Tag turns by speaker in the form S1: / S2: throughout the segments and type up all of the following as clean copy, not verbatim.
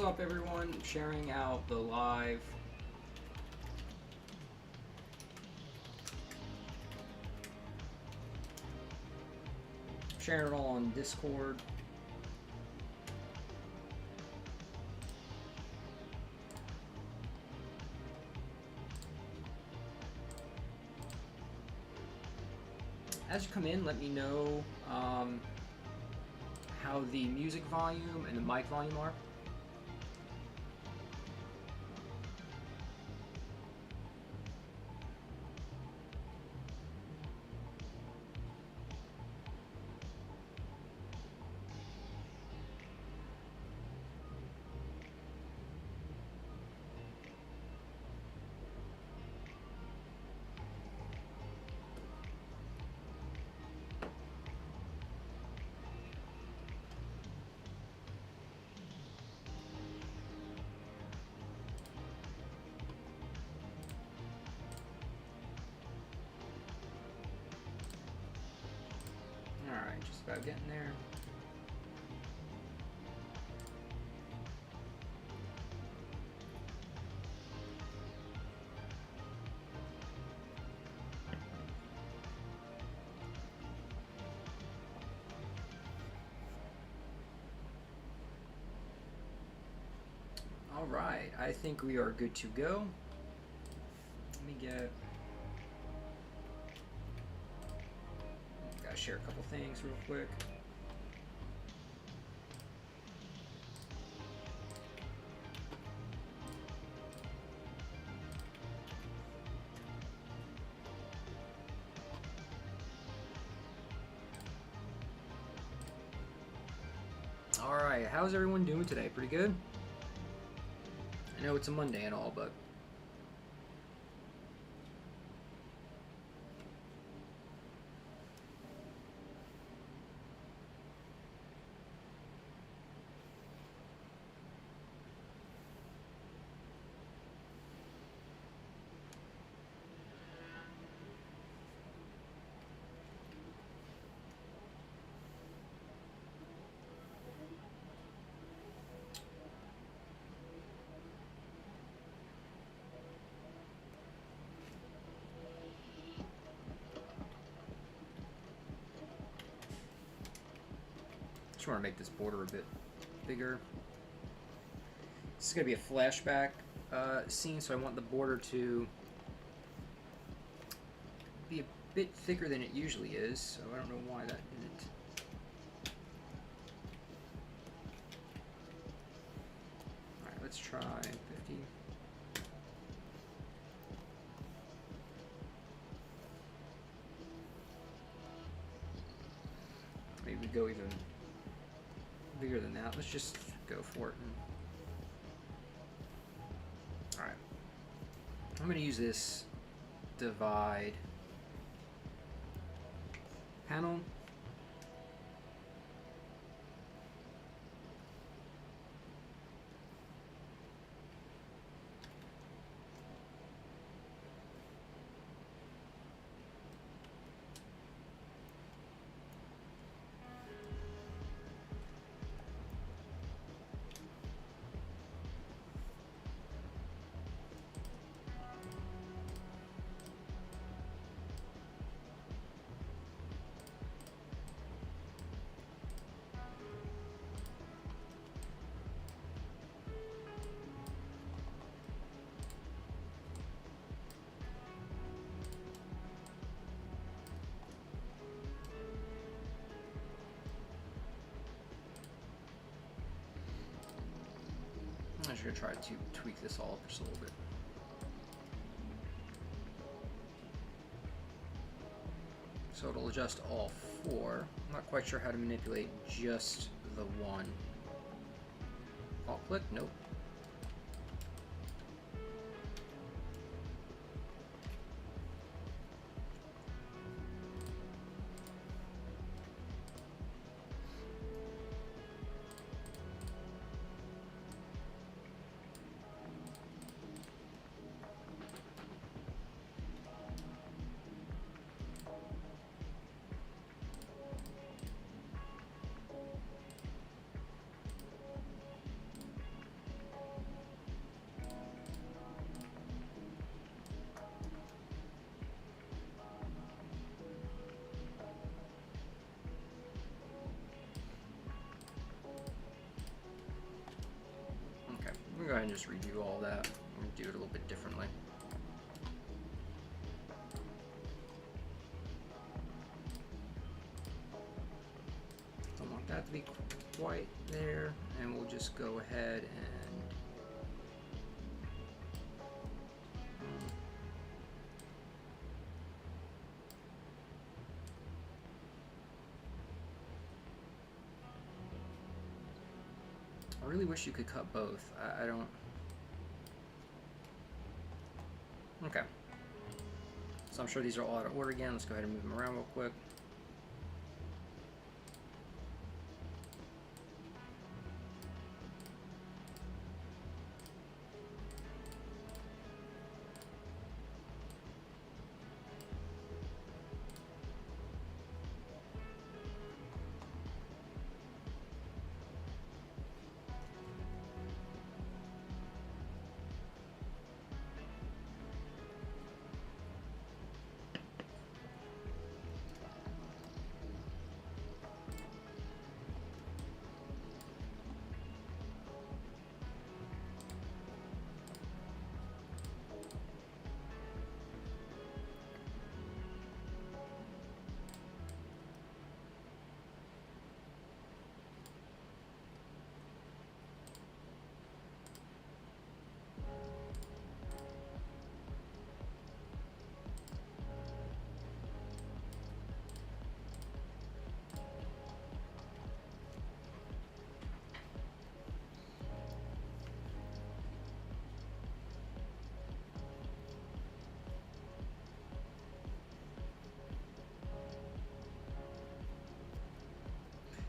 S1: up, everyone? Sharing out the live. Sharing it all on Discord. As you come in, let me know how the music volume and the mic volume are. Alright, just about getting there. Alright, I think we are good to go. Let me get... Gotta share a couple things real quick. Alright, how's everyone doing today? Pretty good? I know it's a Monday and all, but... just want to make this border a bit bigger. This is going to be a flashback scene, so I want the border to be a bit thicker than it usually is, so I don't know why that isn't. Alright, let's try 50. Maybe we go even bigger than that. Let's just go for it. Alright. I'm going to use this divide panel. I'm just going to try to tweak this all up just a little bit. So it'll adjust all four. I'm not quite sure how to manipulate just the one. Alt click? Nope. go ahead and just redo all that and do it a little bit differently. Don't want that to be quite there, and we'll just go ahead and I really wish you could cut both. I don't. Okay. So I'm sure these are all out of order again. Let's go ahead and move them around real quick.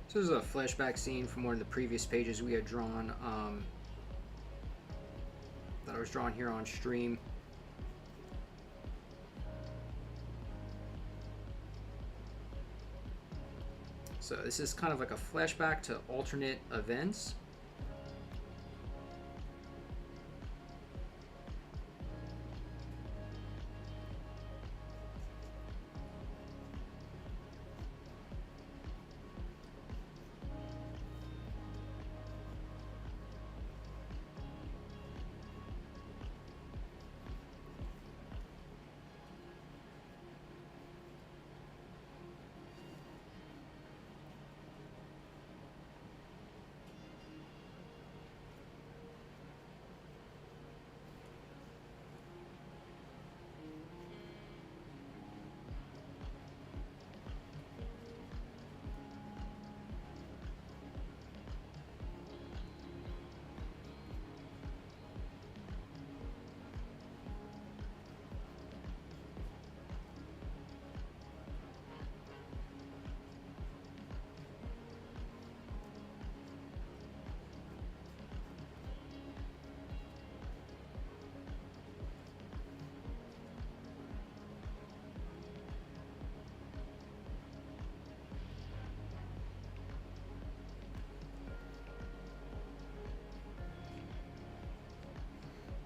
S1: So this is a flashback scene from one of the previous pages we had drawn, that I was drawing here on stream. So this is kind of like a flashback to alternate events.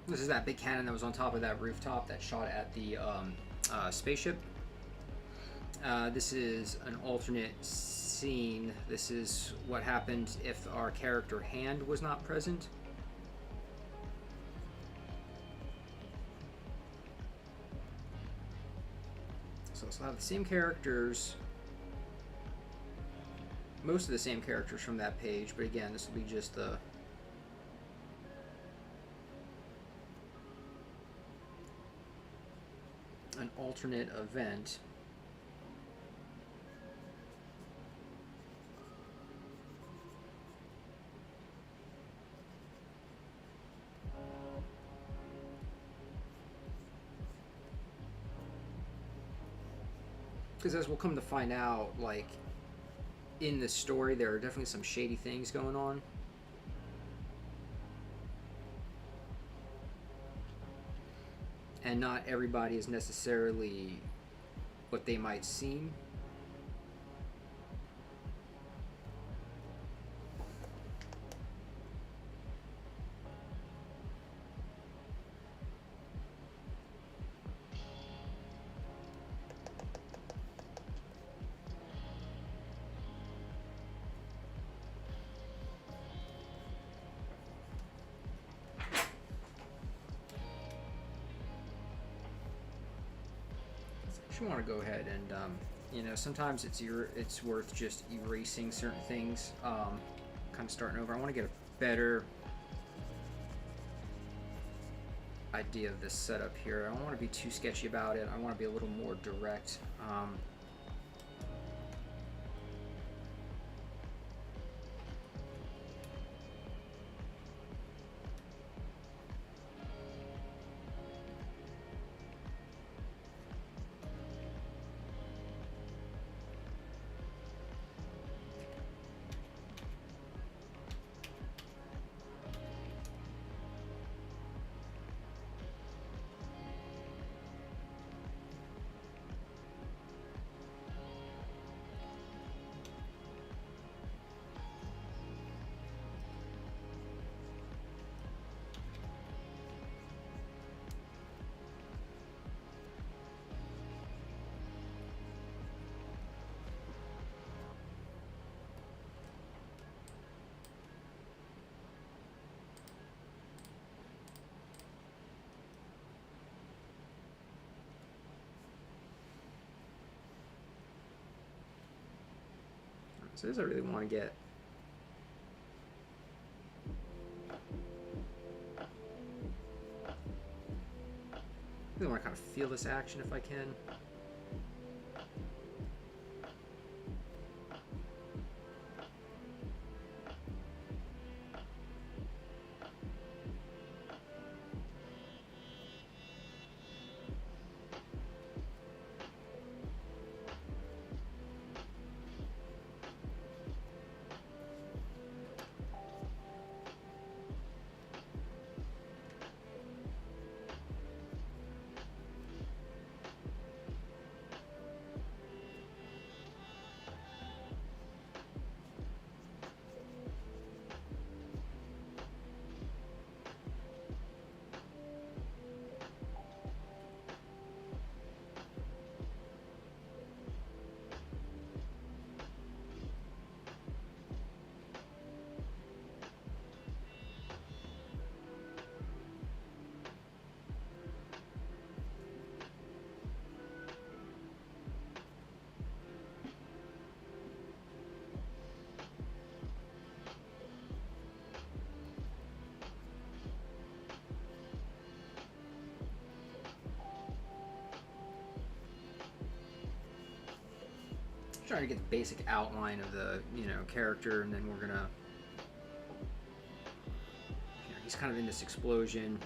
S1: This is that big cannon that was on top of that rooftop that shot at the spaceship. This is an alternate scene. This is what happened if our character Hand was not present. So we'll have the same characters, most of the same characters from that page, but again, this will be just the an alternate event. Because as we'll come to find out, like, in this story, there are definitely some shady things going on. And not everybody is necessarily what they might seem. just want to go ahead and you know, sometimes it's worth just erasing certain things, kind of starting over. I want to get a better idea of this setup here. I don't want to be too sketchy about it. I want to be a little more direct. So this I really want to get. I really want to kind of feel this action if I can. Trying to get the basic outline of the, you know, character, and then we're gonna, you know, he's kind of in this explosion.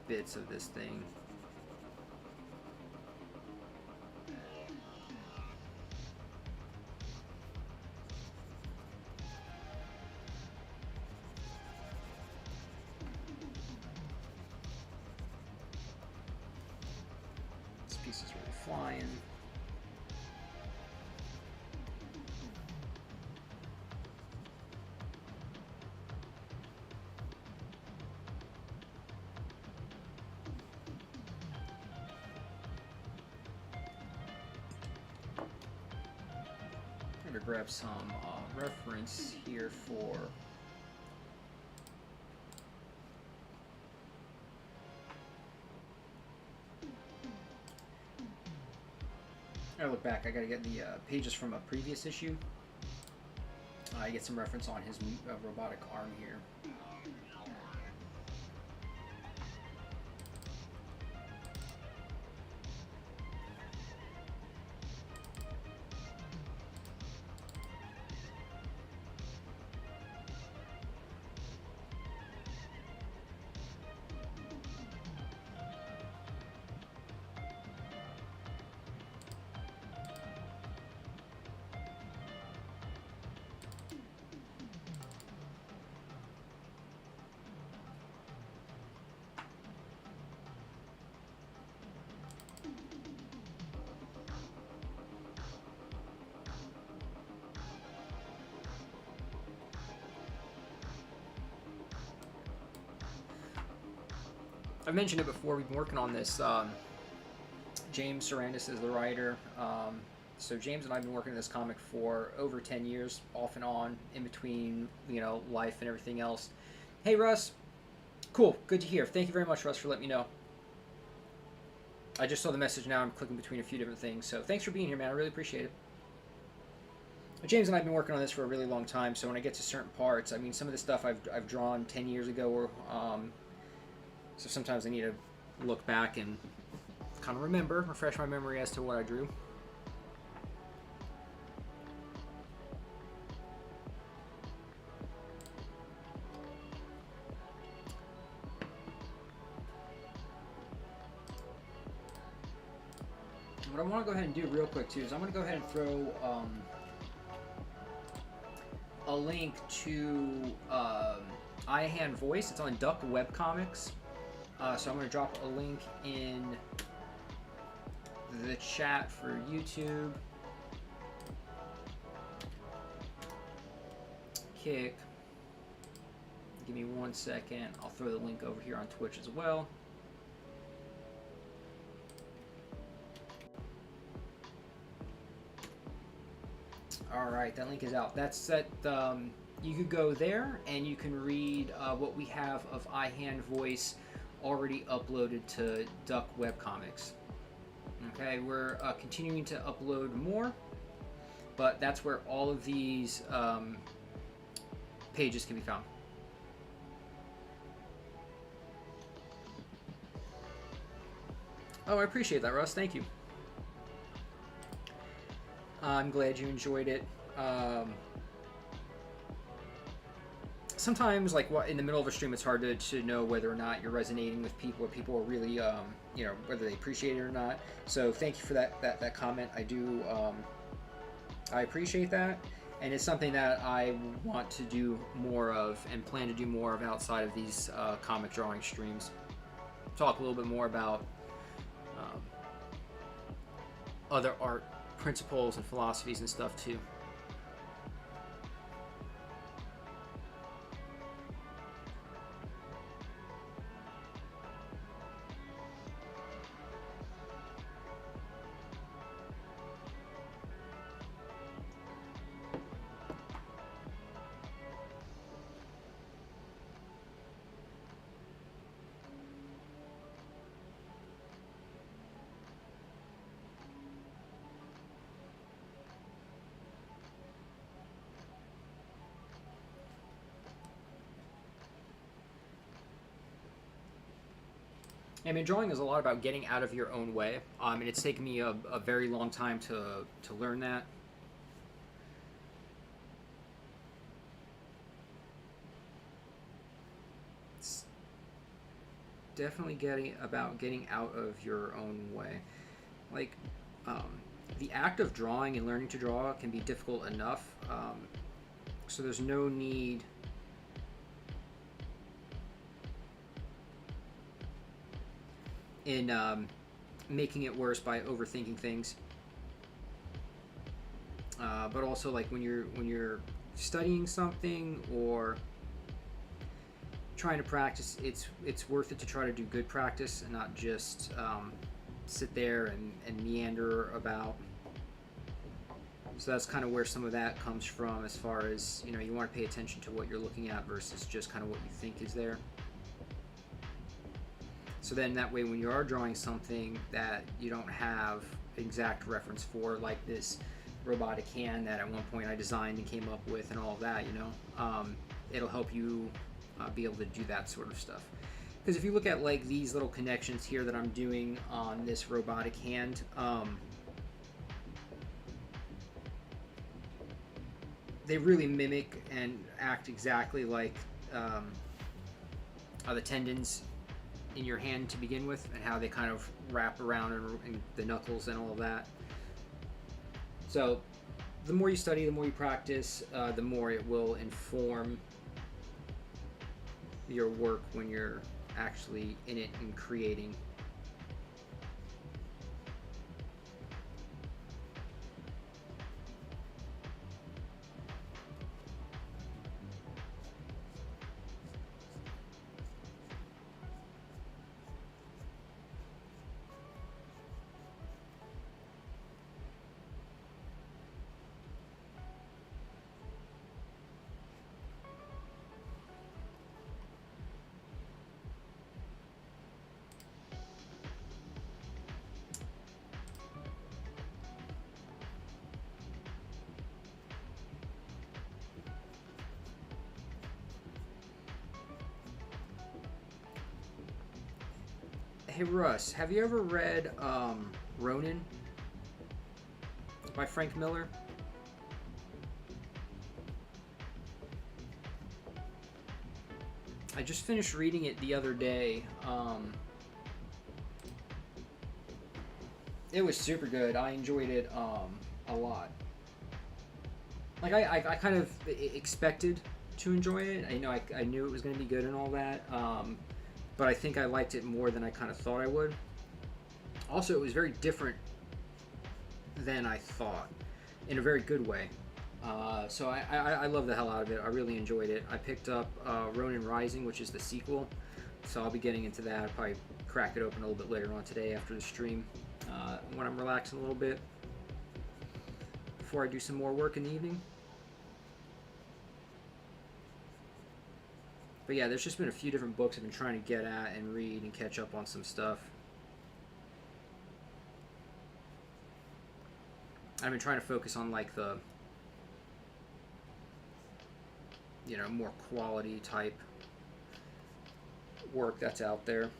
S1: Bits of this thing. This piece is really flying. going to grab some reference here for I gotta look back. I gotta get the pages from a previous issue. I get some reference on his robotic arm here. I've mentioned it before. We've been working on this. James Sarandis is the writer. So James and I have been working on this comic for over 10 years, off and on, in between, you know, life and everything else. Hey, Russ. Cool. Good to hear. Thank you very much, Russ, for letting me know. I just saw the message now. I'm clicking between a few different things. So thanks for being here, man. I really appreciate it. James and I have been working on this for a really long time. So when I get to certain parts, I mean, some of the stuff I've drawn 10 years ago, or so sometimes I need to look back and kind of refresh my memory as to what I drew. What I want to go ahead and do real quick too is I'm going to go ahead and throw a link to iHand Voice. It's on Duck Webcomics. So I'm going to drop a link in the chat for YouTube. Kick. Give me 1 second. I'll throw the link over here on Twitch as well. All right, that link is out. That's set. You could go there and you can read what we have of iHand Voice already uploaded to Duck Webcomics. Okay, we're continuing to upload more, but that's where all of these pages can be found. Oh, I appreciate that, Russ. Thank you. I'm glad you enjoyed it. Sometimes, like in the middle of a stream, it's hard to know whether or not you're resonating with people, or people are really, you know, whether they appreciate it or not. So thank you for that comment. I do, I appreciate that, and it's something that I want to do more of and plan to do more of outside of these comic drawing streams. Talk a little bit more about other art principles and philosophies and stuff too. I mean, drawing is a lot about getting out of your own way, and it's taken me a very long time to learn that. It's definitely getting out of your own way. Like, the act of drawing and learning to draw can be difficult enough, so there's no need in making it worse by overthinking things. But also, like when you're studying something or trying to practice, it's worth it to try to do good practice and not just sit there and meander about. So that's kind of where some of that comes from, as far as, you know, you want to pay attention to what you're looking at versus just kind of what you think is there. So then that way, when you are drawing something that you don't have exact reference for, like this robotic hand that at one point I designed and came up with and all of that, you know, it'll help you be able to do that sort of stuff. Because if you look at like these little connections here that I'm doing on this robotic hand, they really mimic and act exactly like the tendons in your hand to begin with, and how they kind of wrap around and the knuckles and all of that. So the more you study, the more you practice, the more it will inform your work when you're actually in it and creating. Hey Russ, have you ever read Ronin by Frank Miller? I just finished reading it the other day. It was super good. I enjoyed it a lot. Like I kind of expected to enjoy it. I knew it was going to be good and all that. But I think I liked it more than I kind of thought I would. Also, it was very different than I thought, in a very good way. So I love the hell out of it. I really enjoyed it. I picked up Ronin Rising, which is the sequel. So I'll be getting into that. I'll probably crack it open a little bit later on today after the stream, when I'm relaxing a little bit, before I do some more work in the evening. But yeah, there's just been a few different books I've been trying to get at and read and catch up on some stuff. I've been trying to focus on like the, you know, more quality type work that's out there.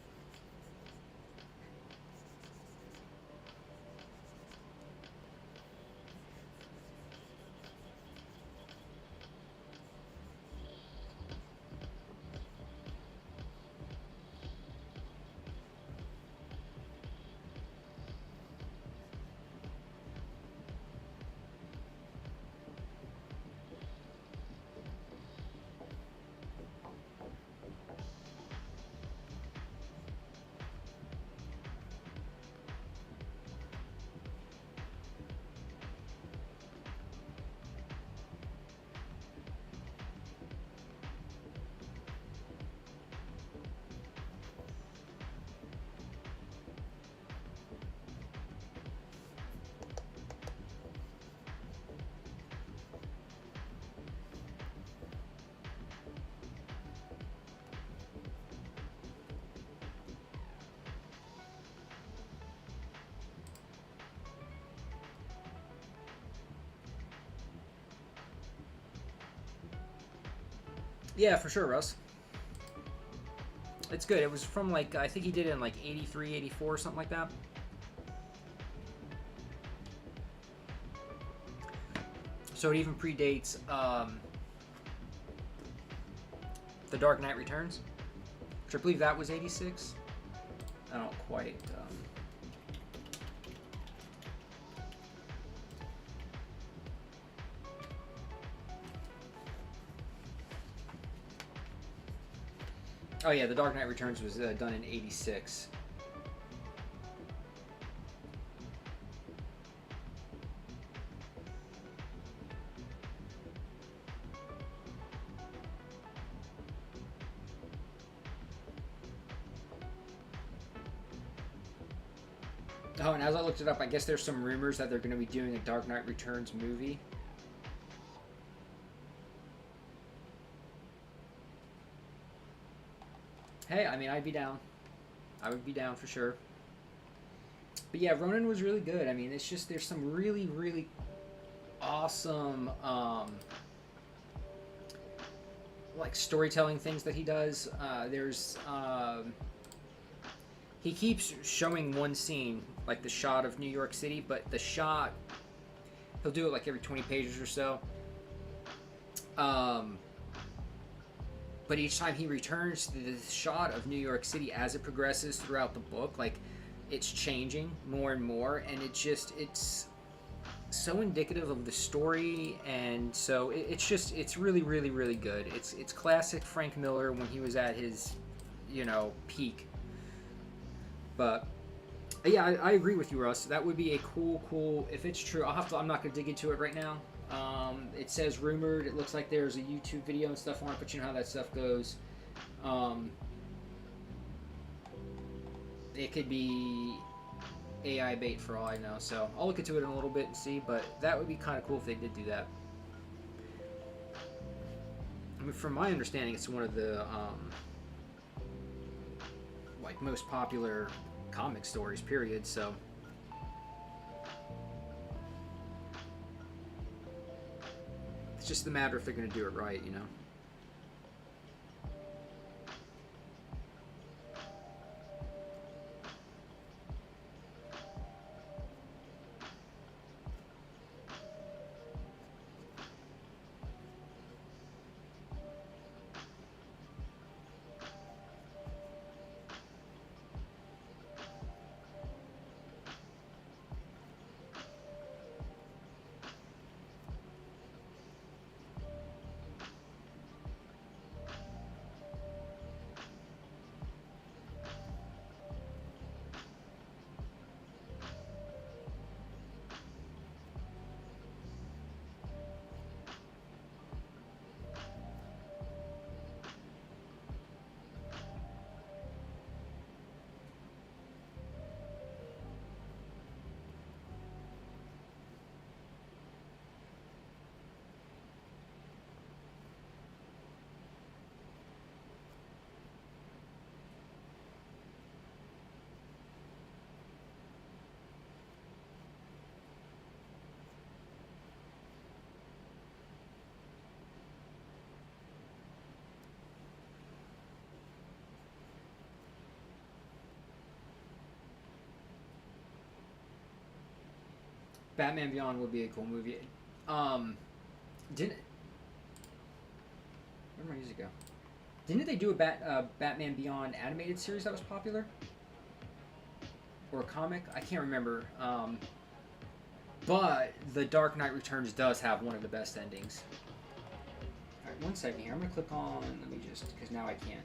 S1: Yeah, for sure, Russ. It's good. It was from like, I think he did it in like 83, 84, something like that. So it even predates The Dark Knight Returns, which I believe that was 86. I don't quite... Oh yeah, The Dark Knight Returns was done in 86. Oh, and as I looked it up, I guess there's some rumors that they're going to be doing a Dark Knight Returns movie. Hey, I mean, I'd be down. I would be down for sure. But yeah, Ronin was really good. I mean, it's just there's some really, really awesome like storytelling things that he does. He keeps showing one scene, like the shot of New York City, but the shot he'll do it like every 20 pages or so. But each time he returns to the shot of New York City as it progresses throughout the book, like it's changing more and more, and it's so indicative of the story, and so it's really, really, really good. It's classic Frank Miller when he was at his, peak. But yeah, I agree with you, Russ. That would be a cool. If it's true, I'm not gonna dig into it right now. It says rumored. It looks like there's a YouTube video and stuff on it, but you know how that stuff goes. It could be AI bait for all I know. So I'll look into it in a little bit and see. But that would be kind of cool if they did do that. I mean, from my understanding, it's one of the like most popular comic stories. Period. So. It's just a matter if they're going to do it right, you know? Batman Beyond would be a cool movie. Didn't where did my music go? Didn't they do a Batman Beyond animated series that was popular? Or a comic? I can't remember. But The Dark Knight Returns does have one of the best endings. Alright, one second here. I'm going to click on... Let me just... Because now I can't.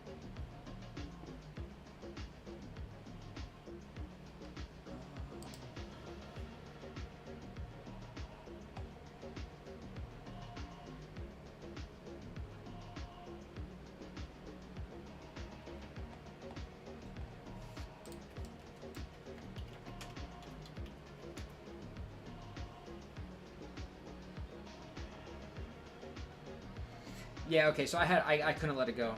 S1: Yeah, okay, so I couldn't let it go.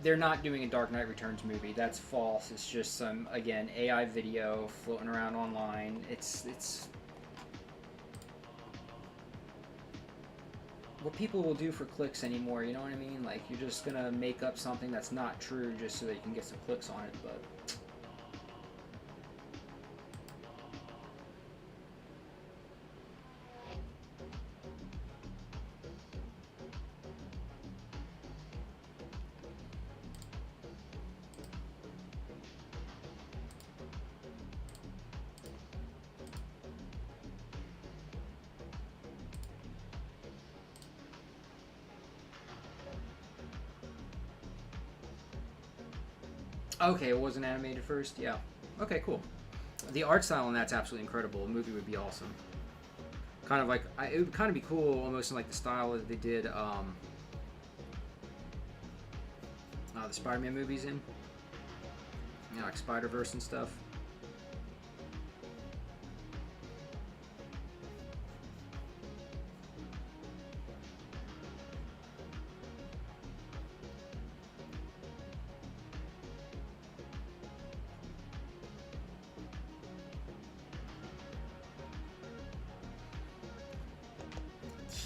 S1: They're not doing a Dark Knight Returns movie. That's false. It's just some, again, AI video floating around online. It's what people will do for clicks anymore, you know what I mean? Like, you're just gonna make up something that's not true just so that you can get some clicks on it, but... Okay, it wasn't animated first? Yeah. Okay, cool. The art style on that's absolutely incredible. A movie would be awesome. Kind of like... it would kind of be cool, almost in like the style that they did the Spider-Man movies in. You know, like Spider-Verse and stuff.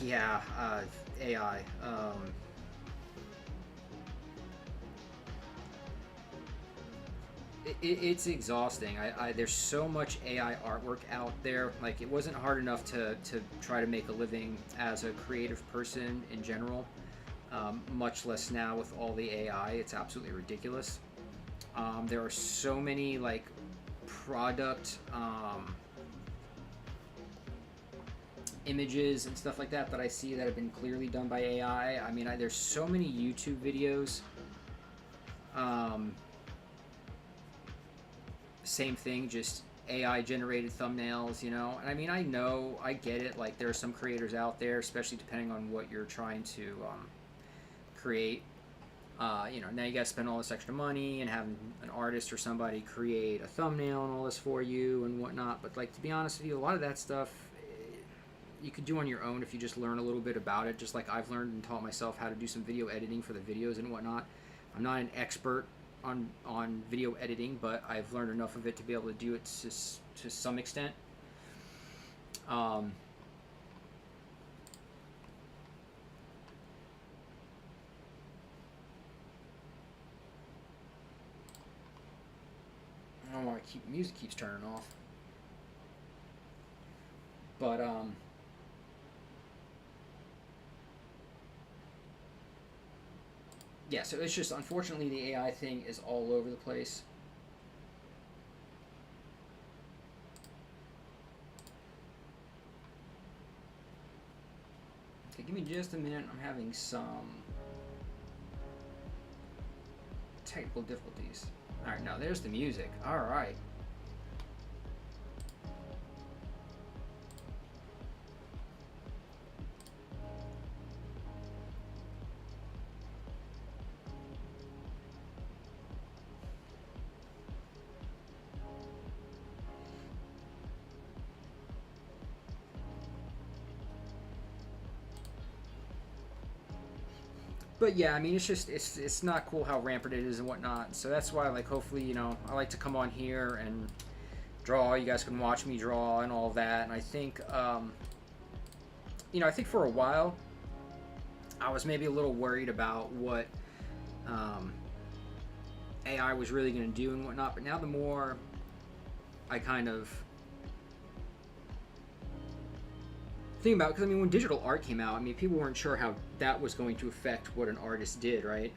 S1: Yeah, AI. It's exhausting. There's so much AI artwork out there. Like, it wasn't hard enough to try to make a living as a creative person in general. Much less now with all the AI. It's absolutely ridiculous. There are so many like product images and stuff like that that I see that have been clearly done by AI. I mean, there's so many YouTube videos. Same thing, just AI generated thumbnails, you know. And I mean, I get it. Like, there are some creators out there, especially depending on what you're trying to create. You know, now you got to spend all this extra money and have an artist or somebody create a thumbnail and all this for you and whatnot. But, like, to be honest with you, a lot of that stuff you could do on your own if you just learn a little bit about it. Just like I've learned and taught myself how to do some video editing for the videos and whatnot. I'm not an expert on video editing, but I've learned enough of it to be able to do it to some extent. I don't want to keep music keeps turning off, but yeah. So it's just, unfortunately, the AI thing is all over the place. Okay, give me just a minute. I'm having some technical difficulties. All right, now there's the music. All right. But yeah, I mean, it's just it's not cool how rampant it is and whatnot. So that's why, like, hopefully, you know, I like to come on here and draw. You guys can watch me draw and all of that. And I think, you know, I think for a while I was maybe a little worried about what AI was really going to do and whatnot. But now the more I kind of think about, because I mean, when digital art came out, I mean, people weren't sure how that was going to affect what an artist did, right?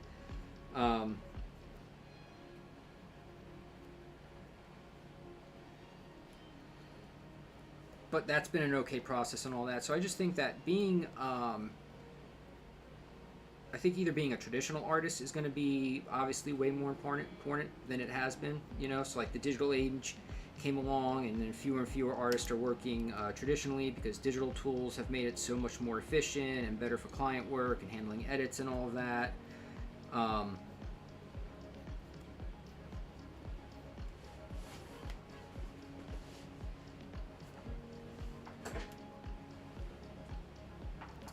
S1: Um, but that's been an okay process and all that. So I just think that being, I think either being a traditional artist is going to be obviously way more important than it has been, you know. So like the digital age came along, and then fewer and fewer artists are working traditionally because digital tools have made it so much more efficient and better for client work and handling edits and all of that. Um,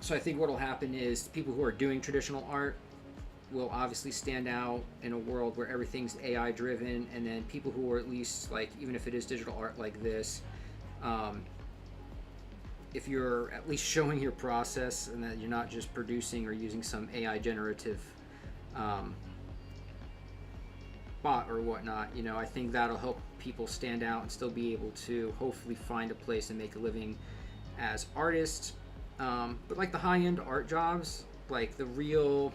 S1: so I think what will happen is people who are doing traditional art will obviously stand out in a world where everything's AI driven, and then people who are at least, like, even if it is digital art like this, um, if you're at least showing your process and that you're not just producing or using some AI generative um, bot or whatnot, you know, I think that'll help people stand out and still be able to hopefully find a place and make a living as artists. But like the high-end art jobs, like the real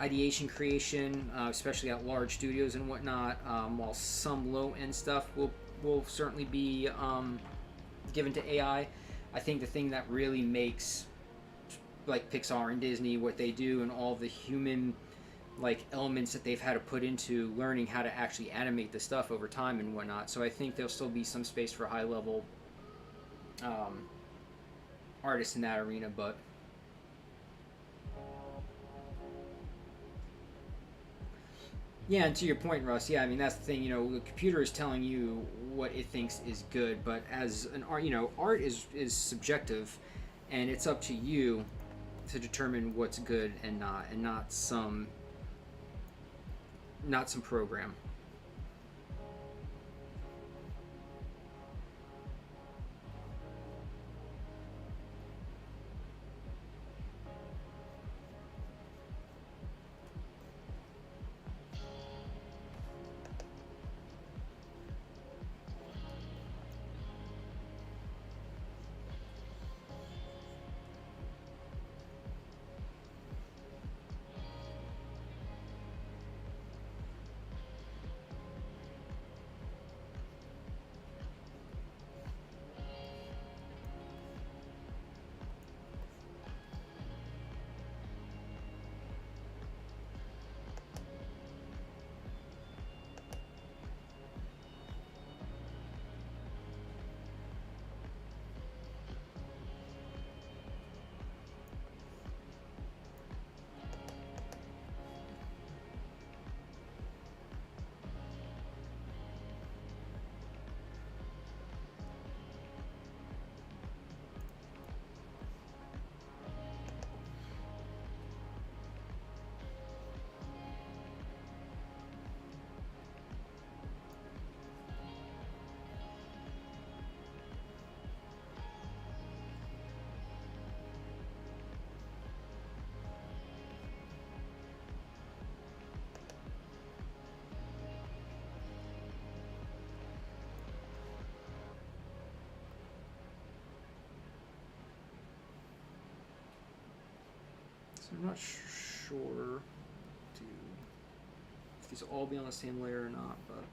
S1: ideation creation, especially at large studios and whatnot, while some low-end stuff will certainly be given to AI. I think the thing that really makes like Pixar and Disney what they do, and all the human like elements that they've had to put into learning how to actually animate the stuff over time and whatnot. So I think there'll still be some space for high-level artists in that arena, but yeah, and to your point, Russ, yeah, I mean, that's the thing, you know, the computer is telling you what it thinks is good, but as an art, you know, art is subjective, and it's up to you to determine what's good and not some program. So I'm not sure if these will all be on the same layer or not, but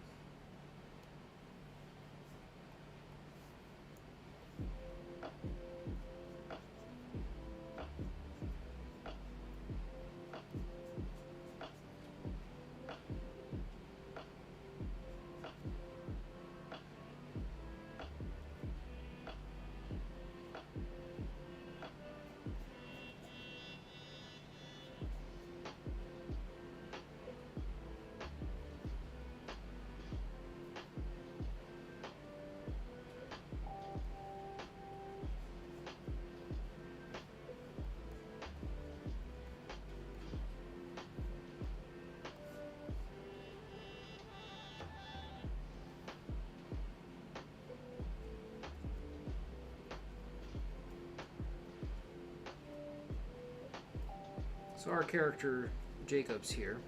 S1: so our character Jacob's here.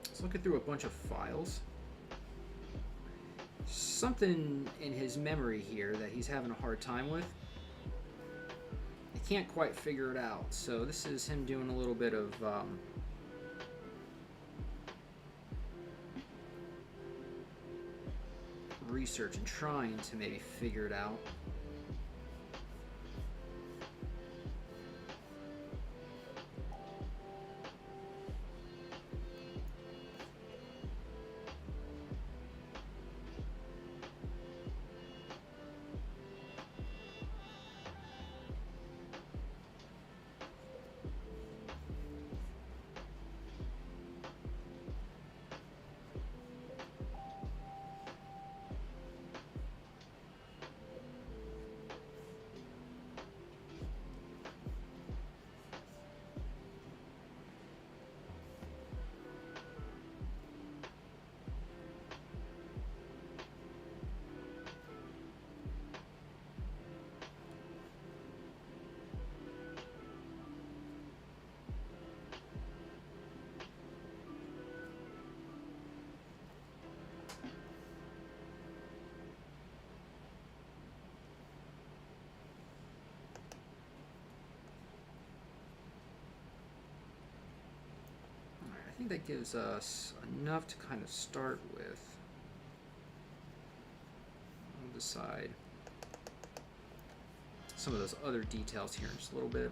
S1: Let's look through a bunch of files. Something in his memory here that he's having a hard time with. I can't quite figure it out. So this is him doing a little bit of research and trying to maybe figure it out. I think that gives us enough to kind of start with. We'll decide some of those other details here in just a little bit.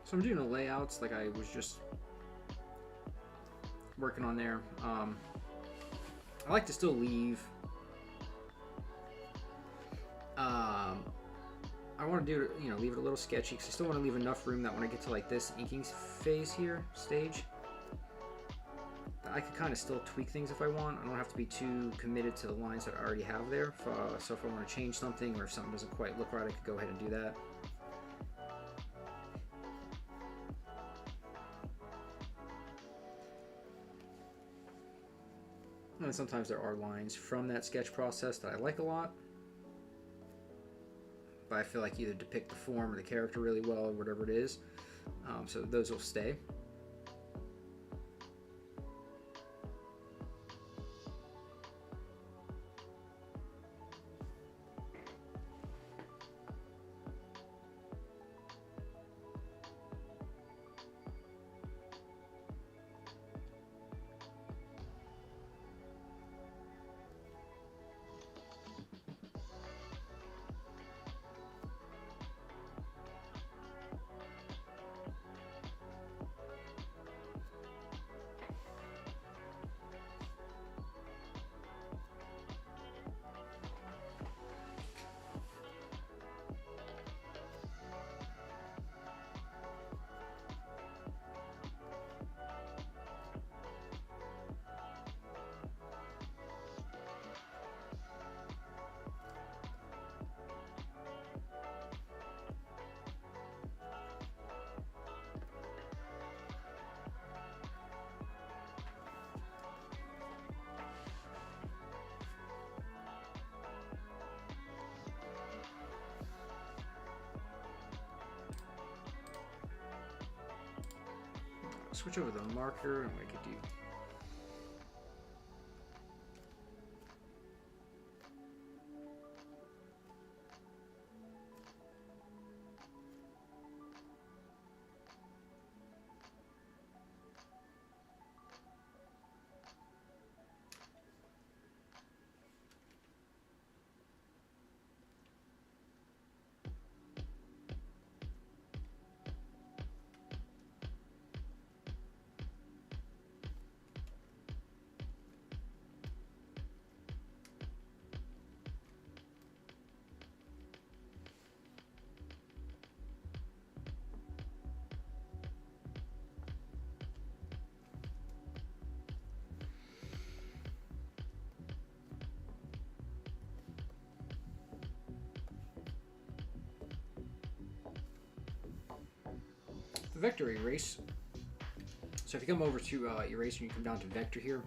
S1: So I'm doing the layouts like I was just working on there. I like to still leave. I want to do, leave it a little sketchy because I still want to leave enough room that when I get to like this inking phase here, stage, I could kind of still tweak things if I want. I don't have to be too committed to the lines that I already have there. So if I want to change something or if something doesn't quite look right, I could go ahead and do that. And sometimes there are lines from that sketch process that I like a lot, but I feel like either depict the form or the character really well or whatever it is. So those will stay. Switch over the marker and we could do the vector erase. So if you come over to erase and you come down to vector here,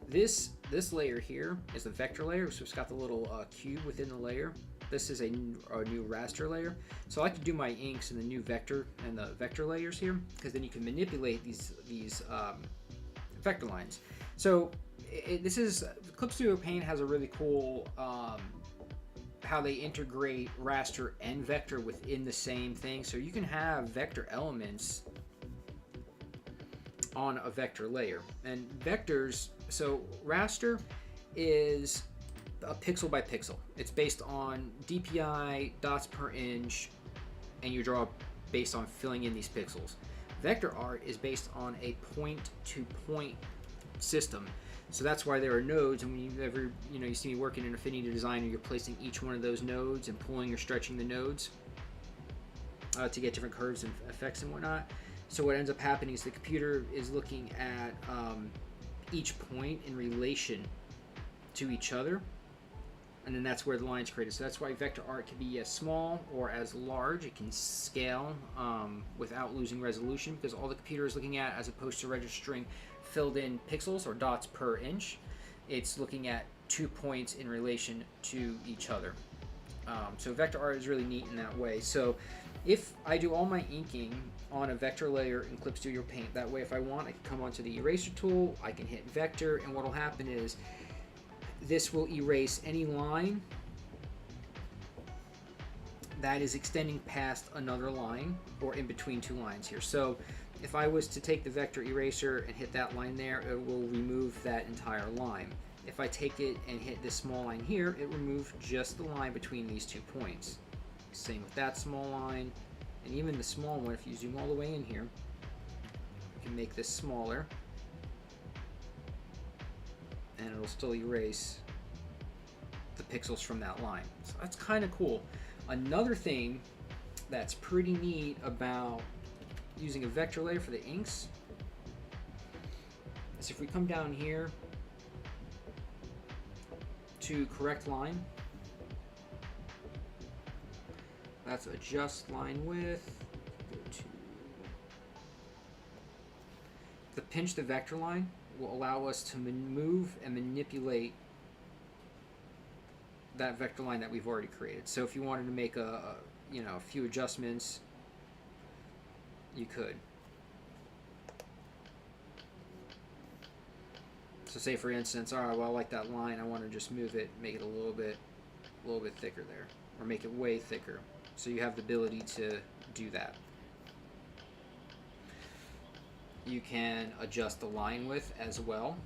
S1: this layer here is the vector layer. So it's got the little cube within the layer. This is a new raster layer. So I like to do my inks in the new vector and the vector layers here, because then you can manipulate these vector lines. So this is Clip Studio Paint has a really cool how they integrate raster and vector within the same thing. So you can have vector elements on a vector layer. And vectors, so raster is a pixel by pixel. It's based on DPI, dots per inch, and you draw based on filling in these pixels. Vector art is based on a point-to-point system. So that's why there are nodes, and when you see me working in Affinity Designer, you're placing each one of those nodes and pulling or stretching the nodes to get different curves and effects and whatnot. So what ends up happening is the computer is looking at each point in relation to each other, and then that's where the line's created. So that's why vector art can be as small or as large. It can scale without losing resolution, because all the computer is looking at, as opposed to registering filled in pixels or dots per inch, it's looking at 2 points in relation to each other. So vector art is really neat in that way. So if I do all my inking on a vector layer in Clip Studio Paint, that way if I want, I can come onto the eraser tool, I can hit vector, and what will happen is this will erase any line that is extending past another line or in between two lines here. So if I was to take the vector eraser and hit that line there, it will remove that entire line. If I take it and hit this small line here, it removes just the line between these 2 points. Same with that small line, And even the small one, if you zoom all the way in here, you can make this smaller, and it'll still erase the pixels from that line. So that's kind of cool. Another thing that's pretty neat about using a vector layer for the inks is if we come down here to correct line, that's adjust line width, go to the pinch the vector line will allow us to move and manipulate that vector line that we've already created. So if you wanted to make a few adjustments, you could. So say for instance, all right, well I like that line, I want to just move it, make it a little bit thicker there, or make it way thicker. So you have the ability to do that. You can adjust the line width as well.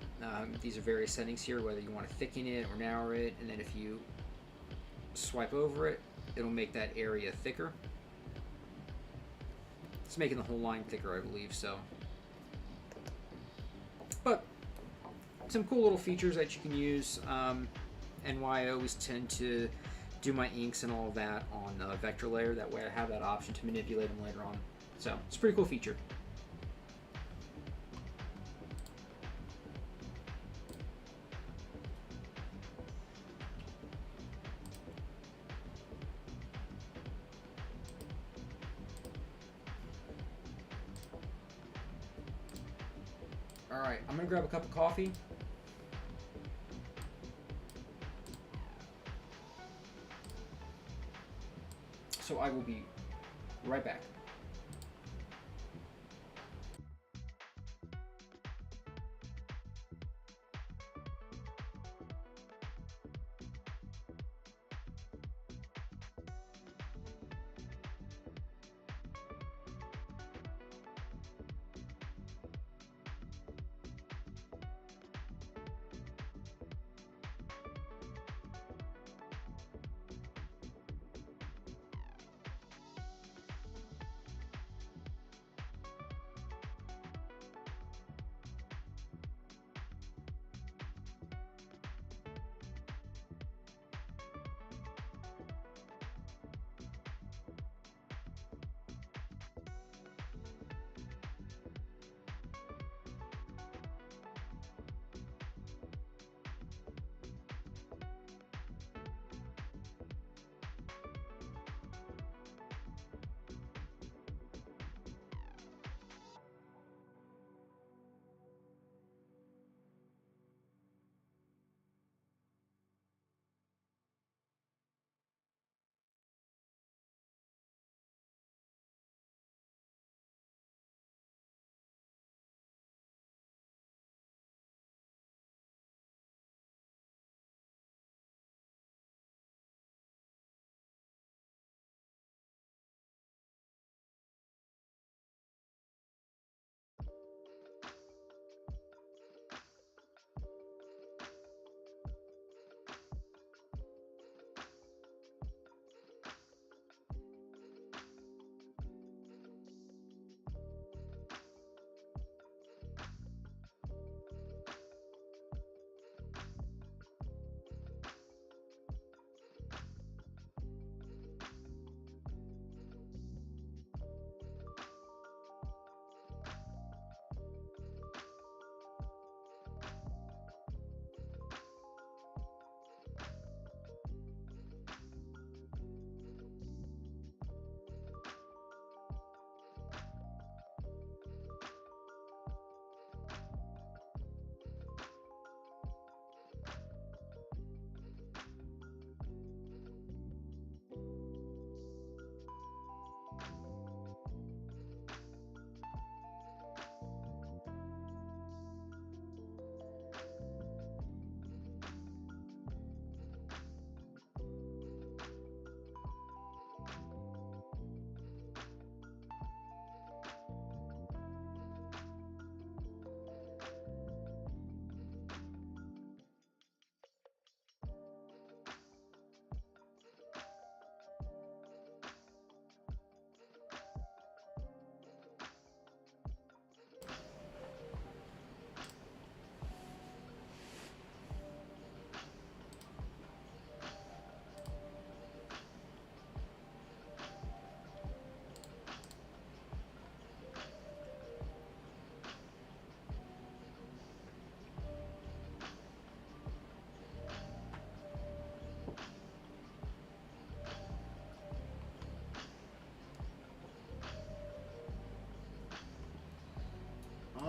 S1: These are various settings here, whether you want to thicken it or narrow it, and then if you swipe over it, it'll make that area thicker. It's making the whole line thicker, I believe, so. But some cool little features that you can use, and why I always tend to do my inks and all of that on a vector layer. That way I have that option to manipulate them later on. So it's a pretty cool feature. Alright, I'm going to grab a cup of coffee. So I will be right back.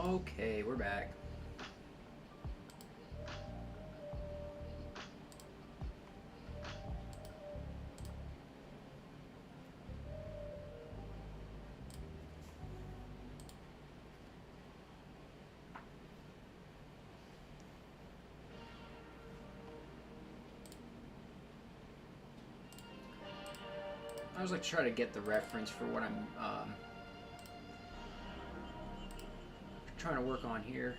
S1: Okay, we're back. I was like try to get the reference for what I'm trying to work on here.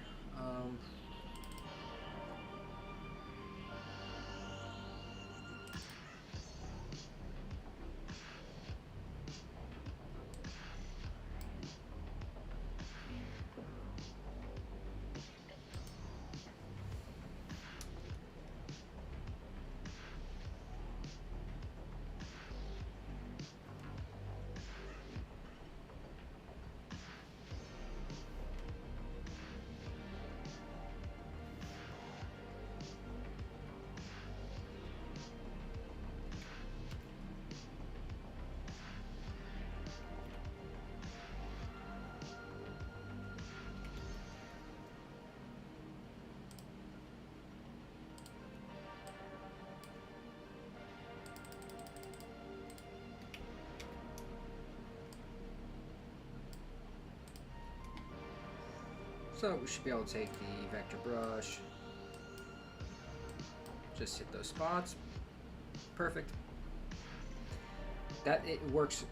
S1: So we should be able to take the vector brush, just hit those spots. Perfect. That it works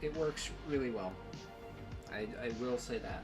S1: really well. I will say that.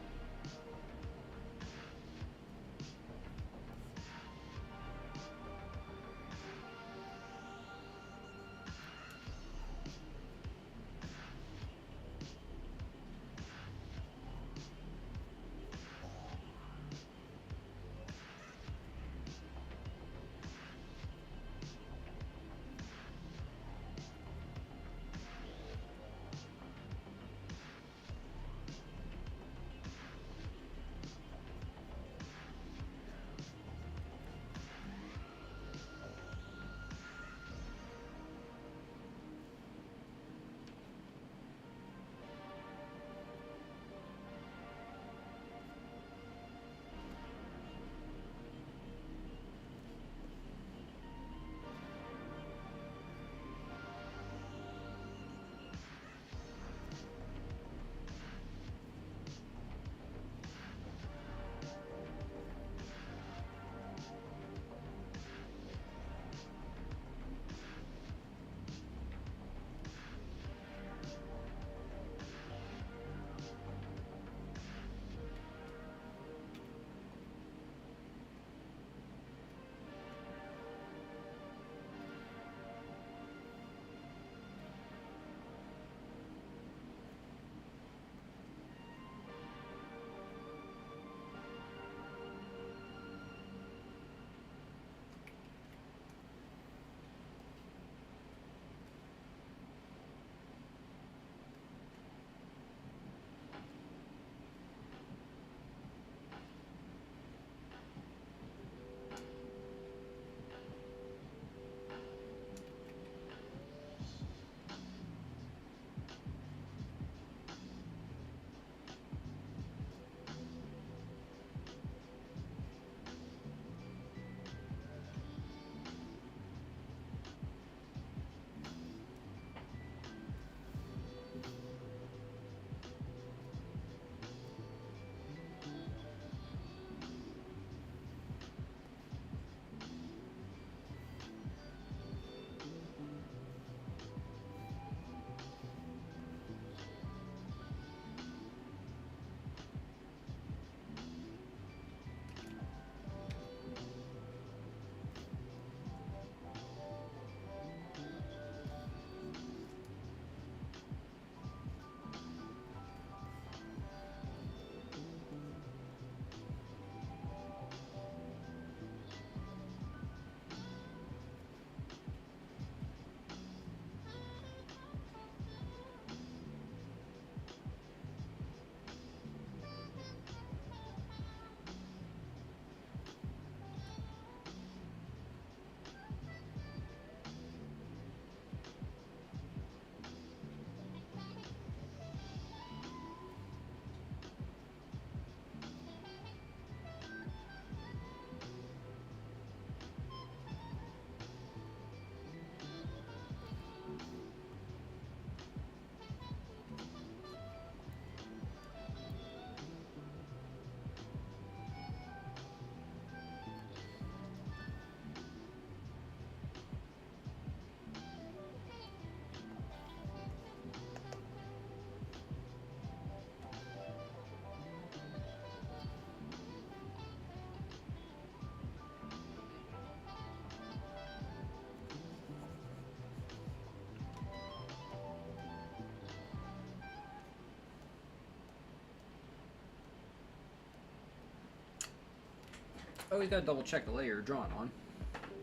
S1: Always gotta double check the layer you're drawing on.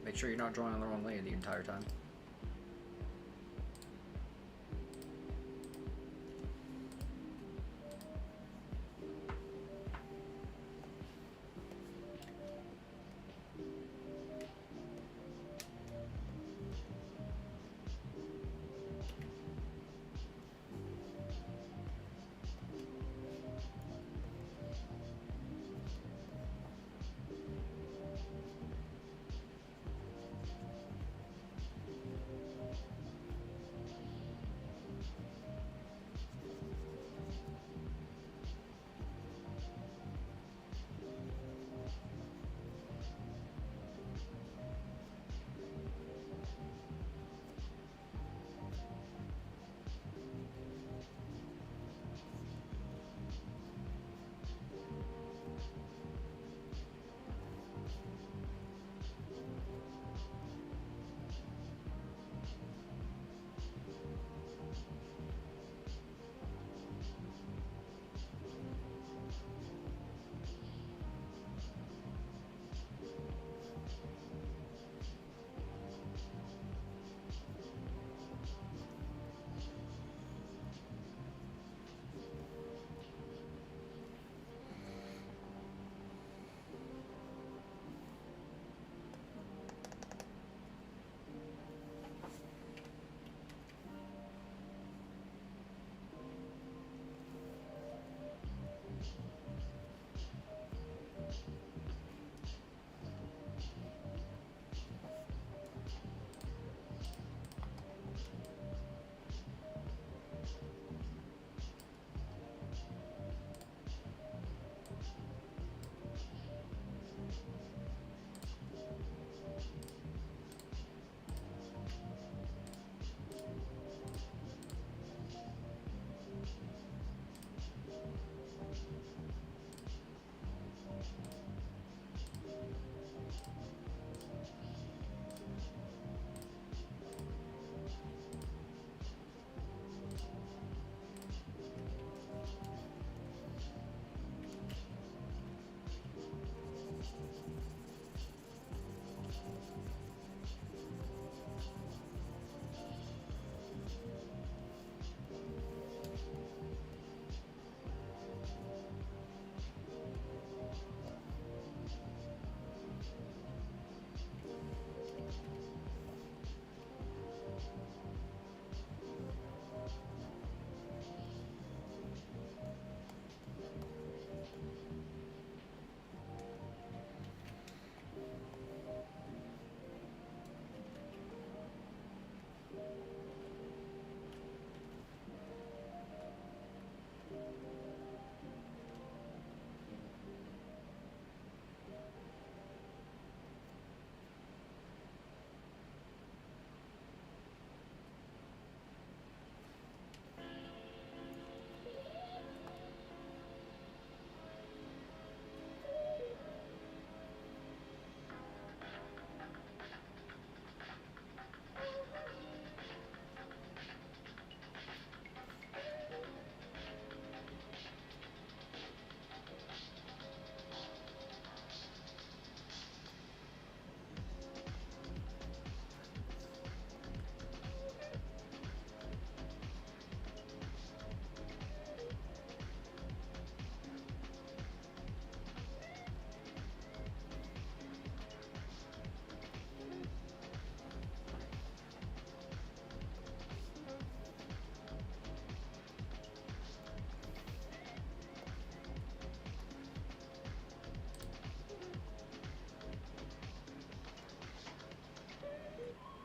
S1: Make sure you're not drawing on the wrong layer the entire time.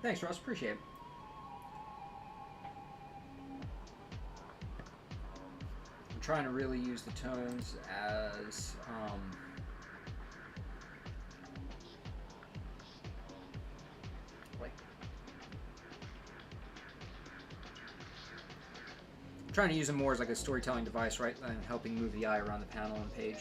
S1: Thanks, Ross. Appreciate it. I'm trying to really use the tones as like I'm trying to use them more as like a storytelling device, right, than helping move the eye around the panel and page.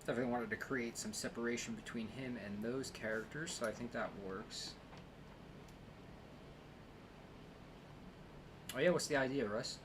S1: Definitely wanted to create some separation between him and those characters, so I think that works. Oh yeah, what's the idea, Russ?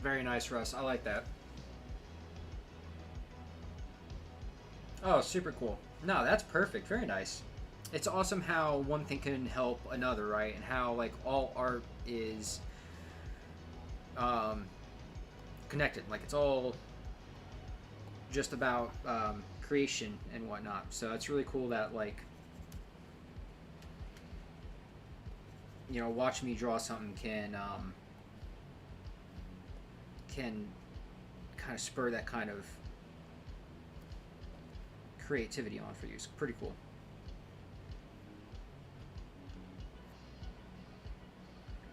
S1: Very nice, Russ. I like that. Oh, super cool. No, that's perfect. Very nice. It's awesome how one thing can help another, right? And how like all art is um, connected. Like it's all just about creation and whatnot. So it's really cool that like watch me draw something can kind of spur that kind of creativity on for you. It's pretty cool.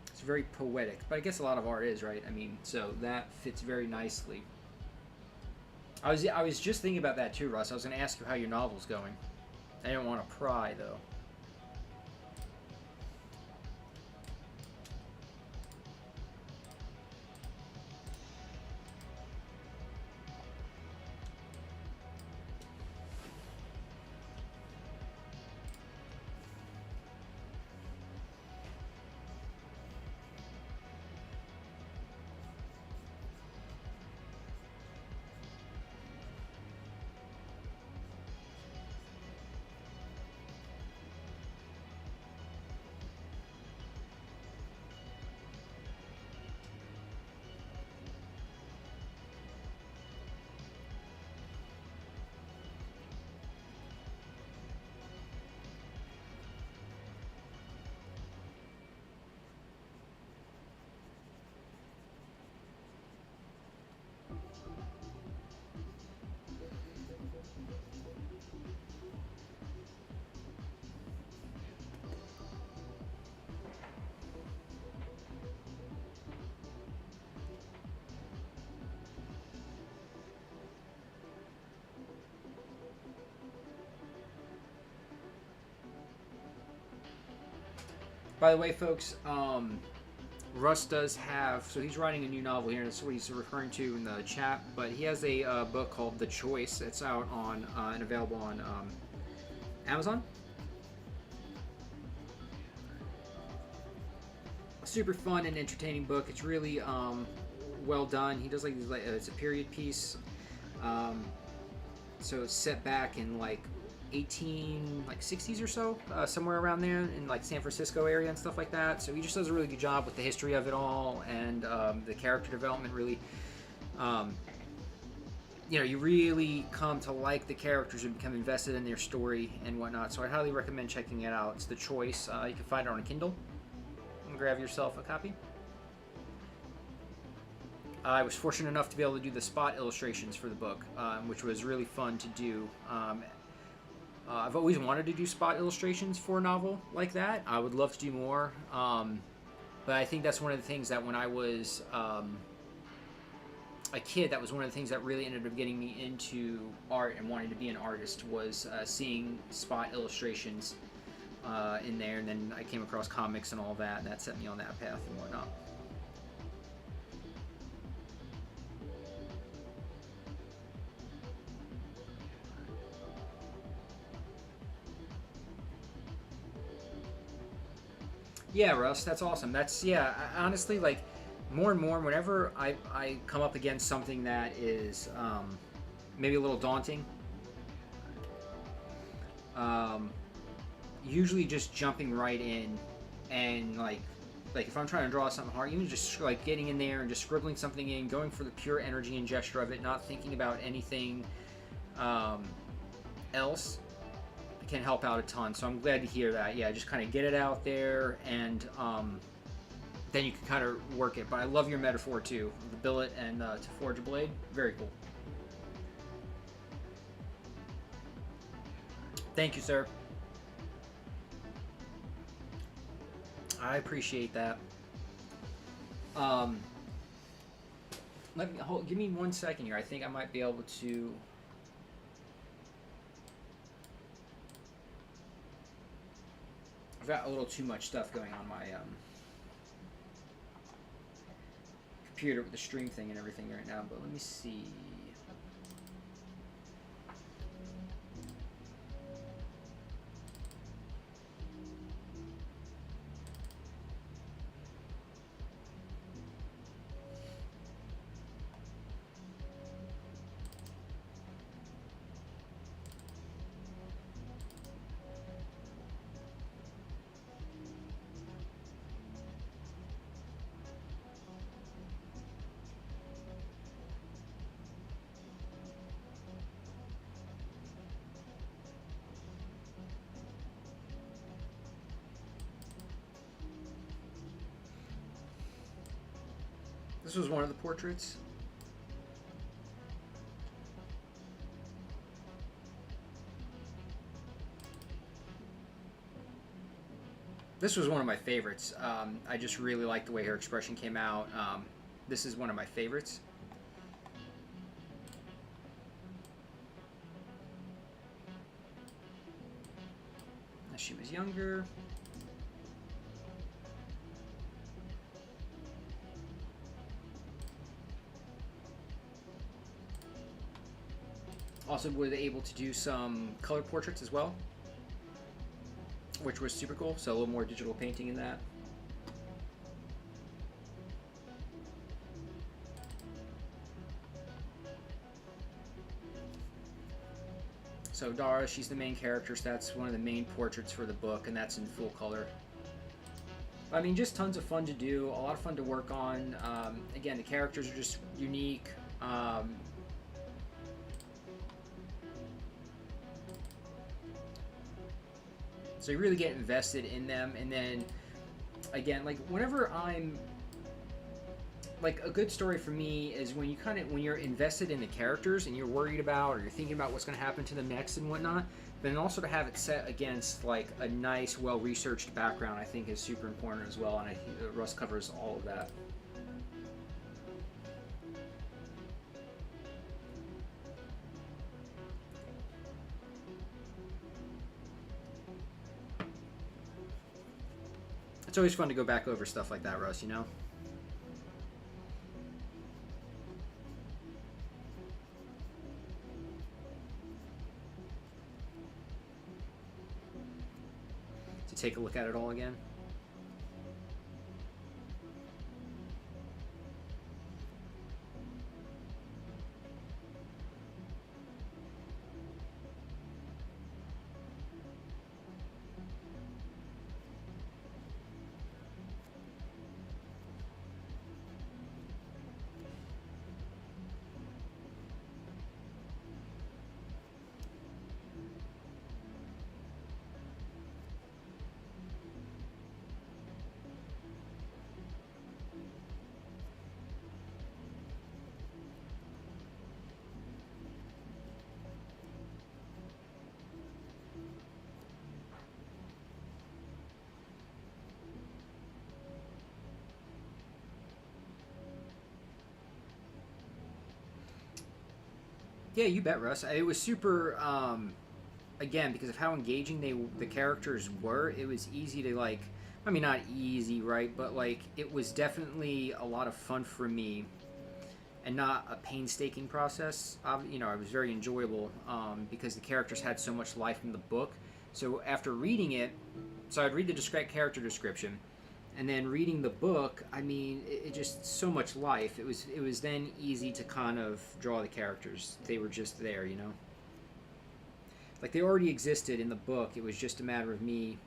S1: It's very poetic, but I guess a lot of art is, right? I mean, so that fits very nicely. I was just thinking about that too, Russ. I was going to ask you how your novel's going. I didn't want to pry though. By the way, folks, Russ does have, so he's writing a new novel here, and that's what he's referring to in the chat, but he has a book called The Choice. It's out on and available on Amazon. Super fun and entertaining book. It's really well done. He does like these, it's a period piece. So it's set back in like 60s or so, somewhere around there in like San Francisco area and stuff like that. So he just does a really good job with the history of it all and the character development. Really, you really come to like the characters and become invested in their story and whatnot. So I highly recommend checking it out. It's The Choice. You can find it on a Kindle. And grab yourself a copy. I was fortunate enough to be able to do the spot illustrations for the book, which was really fun to do. I've always wanted to do spot illustrations for a novel like that. I would love to do more, but I think that's one of the things that when I was a kid, that was one of the things that really ended up getting me into art and wanting to be an artist, was seeing spot illustrations in there, and then I came across comics and all that, and that set me on that path and whatnot. Yeah, Russ, that's awesome. That's, yeah, honestly, like, more and more, whenever I come up against something that is maybe a little daunting, um, usually just jumping right in and, like if I'm trying to draw something hard, even just like getting in there and just scribbling something in, going for the pure energy and gesture of it, not thinking about anything um, else, can help out a ton. So I'm glad to hear that. Yeah, just kind of get it out there, and then you can kind of work it. But I love your metaphor too, the billet and to forge a blade. Very cool. Thank you, sir. I appreciate that. Um, let me give me 1 second here. I think I might be able to. I've got a little too much stuff going on my computer with the stream thing and everything right now. But let me see. This was one of the portraits. This was one of my favorites. I just really liked the way her expression came out. This is one of my favorites. As she was younger. Also was able to do some color portraits as well, which was super cool. So a little more digital painting in that. So Dara, she's the main character, so that's one of the main portraits for the book, and that's in full color. I mean, just tons of fun to do, a lot of fun to work on. Again, the characters are just unique. So you really get invested in them, and then again, like whenever I'm like, a good story for me is when you're invested in the characters and you're worried about, or you're thinking about what's going to happen to them next and whatnot, but then also to have it set against like a nice, well-researched background, I think is super important as well, and I think Russ covers all of that. It's always fun to go back over stuff like that, Russ, you know? To take a look at it all again. Yeah, you bet, Russ. It was super. Again, because of how engaging the characters were, it was easy to like. I mean, not easy, right? But like, it was definitely a lot of fun for me, and not a painstaking process. You know, it was very enjoyable because the characters had so much life in the book. So after reading it, so I'd read the character description, and then reading the book. I mean, it just so much life. It was then easy to kind of draw the characters. They were just there, you know. Like they already existed in the book. It was just a matter of me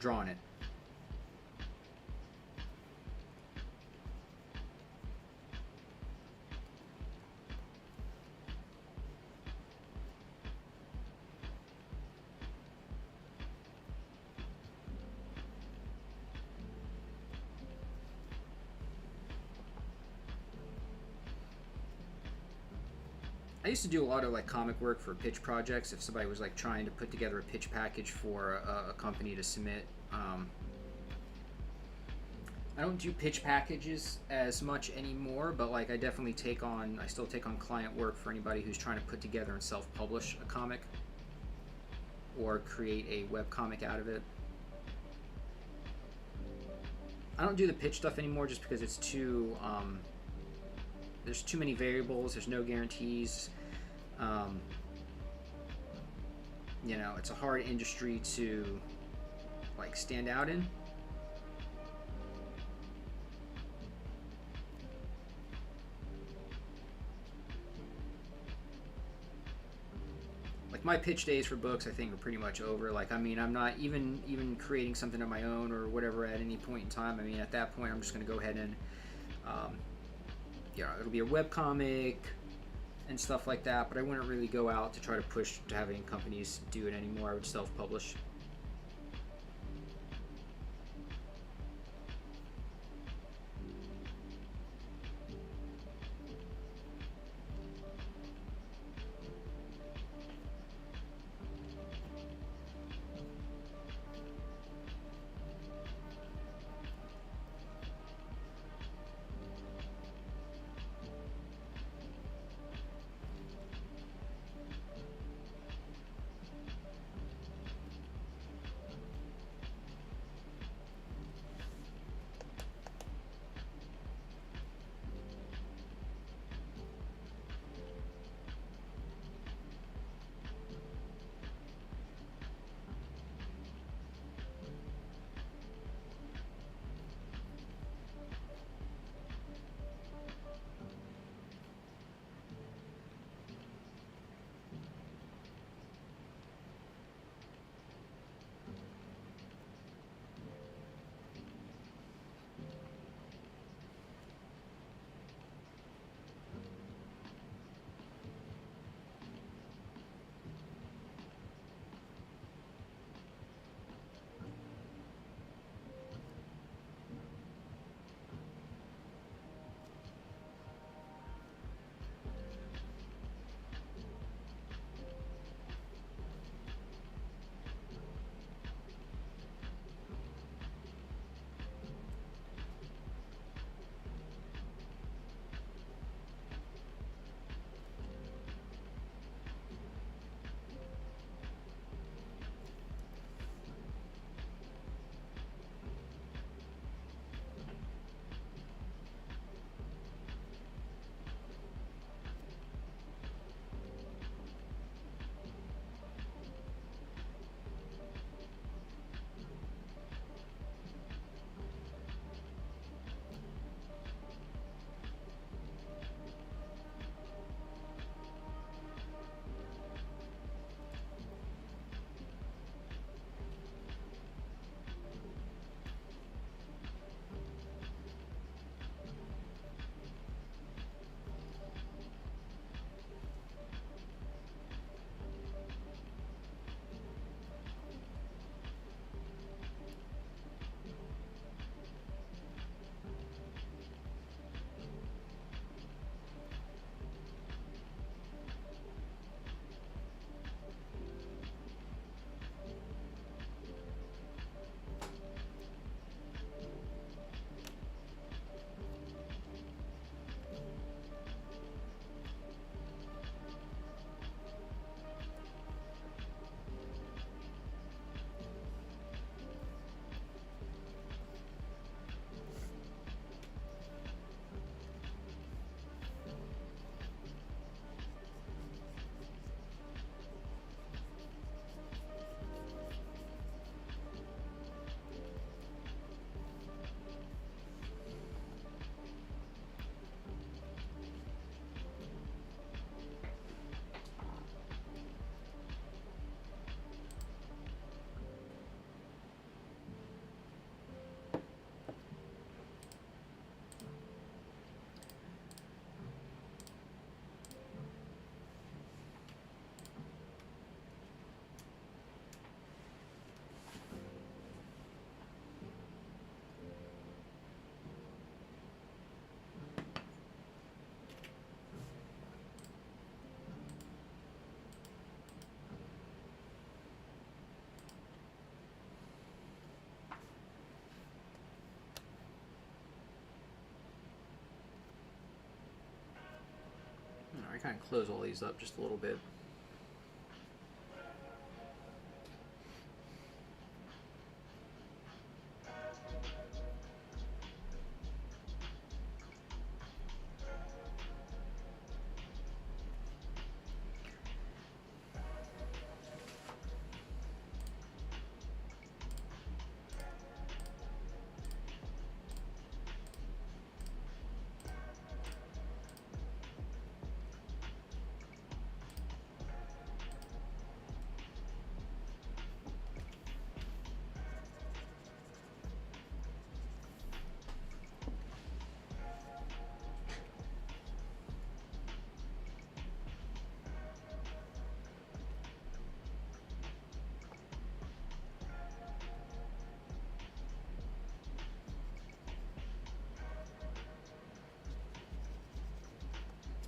S1: drawing it. I used to do a lot of like comic work for pitch projects. If somebody was like trying to put together a pitch package for a company to submit, I don't do pitch packages as much anymore. But like I still take on client work for anybody who's trying to put together and self-publish a comic or create a web comic out of it. I don't do the pitch stuff anymore just because it's too. There's too many variables. There's no guarantees. Um, you know, it's a hard industry to like stand out in. Like my pitch days for books, I think are pretty much over. Like, I mean, I'm not even creating something of my own or whatever at any point in time. I mean, at that point, I'm just going to go ahead and, um, you know, it'll be a web comic and stuff like that. But I wouldn't really go out to try to push to having companies do it anymore. I would self-publish. kind of close all these up just a little bit.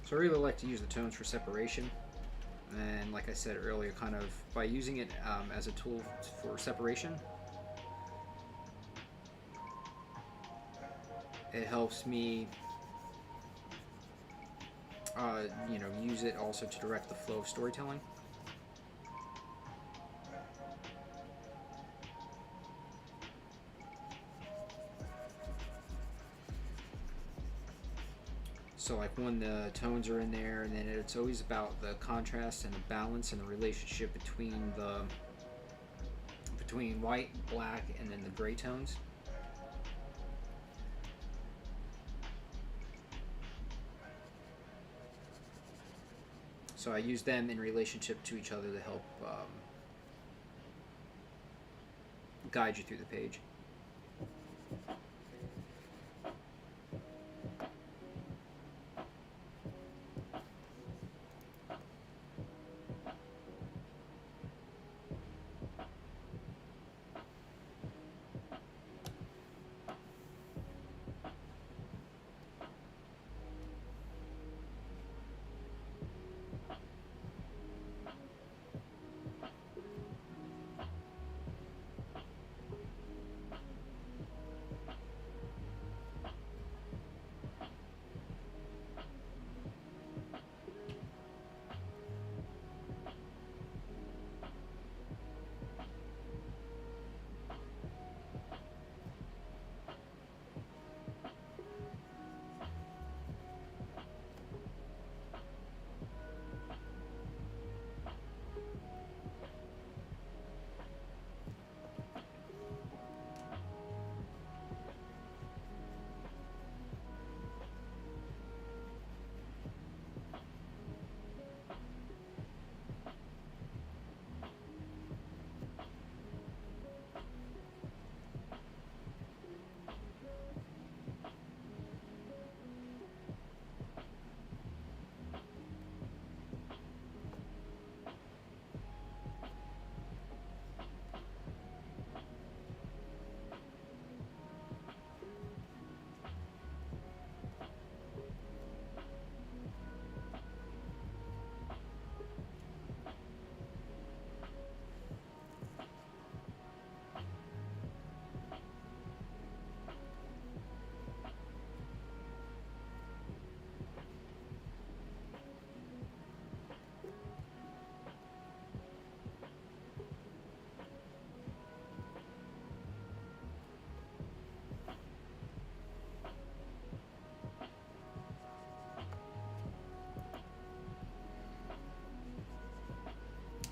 S1: So I really like to use the tones for separation, and like I said earlier, kind of by using it as a tool for separation, it helps me use it also to direct the flow of storytelling. So like when the tones are in there, and then it's always about the contrast and the balance and the relationship between white, black, and then the gray tones. So I use them in relationship to each other to help guide you through the page.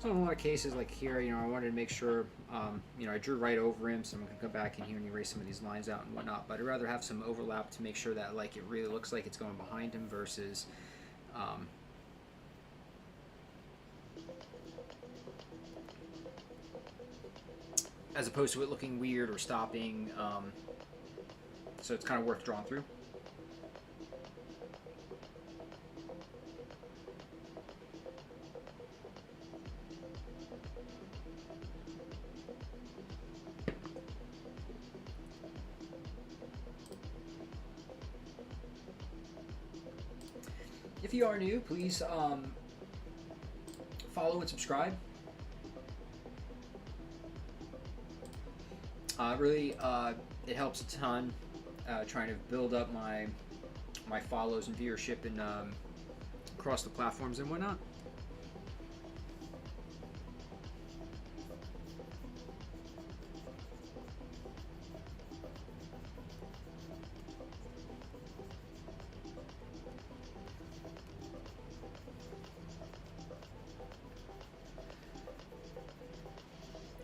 S1: So in a lot of cases, like here, I wanted to make sure, I drew right over him, so I'm going to go back in here and erase some of these lines out and whatnot, but I'd rather have some overlap to make sure that, like, it really looks like it's going behind him versus, as opposed to it looking weird or stopping, so it's kind of worth drawing through. If you are new, please follow and subscribe. Really, it helps a ton trying to build up my follows and viewership and across the platforms and whatnot.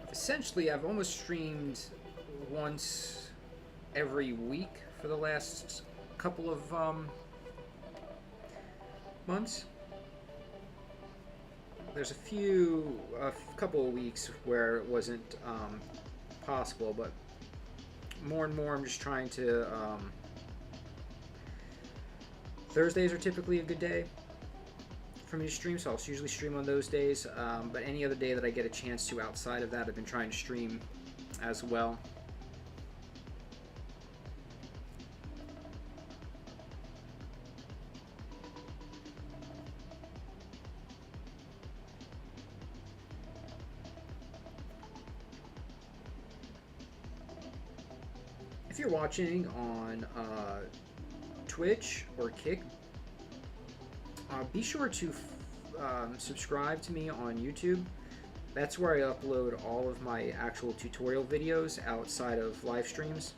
S1: Essentially, I've almost streamed once every week for the last couple of months. There's a couple of weeks where it wasn't possible, but more and more I'm just trying to. Thursdays are typically a good day for me to stream, so I'll usually stream on those days. But any other day that I get a chance to outside of that, I've been trying to stream as well. If you're watching on Twitch or Kick, be sure to subscribe to me on YouTube. That's where I upload all of my actual tutorial videos outside of live streams.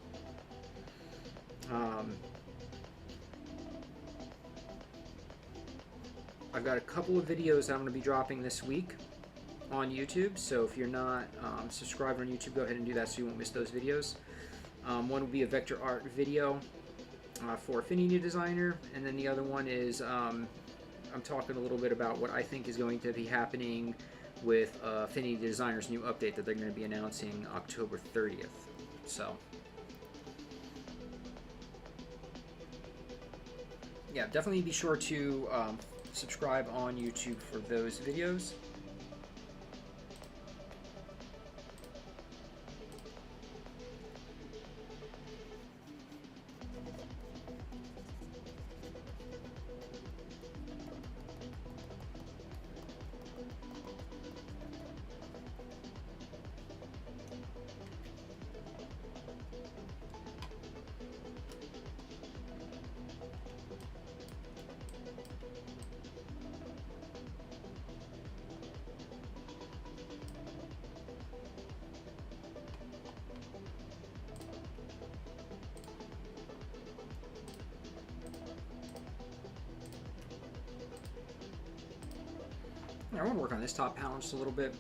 S1: I've got a couple of videos that I'm going to be dropping this week on YouTube, so if you're not subscribed on YouTube, go ahead and do that so you won't miss those videos. One will be a vector art video for Affinity Designer, and then the other one is I'm talking a little bit about what I think is going to be happening with Affinity Designer's new update that they're going to be announcing October 30th. So, yeah, definitely be sure to subscribe on YouTube for those videos. I want to work on this top panel just a little bit.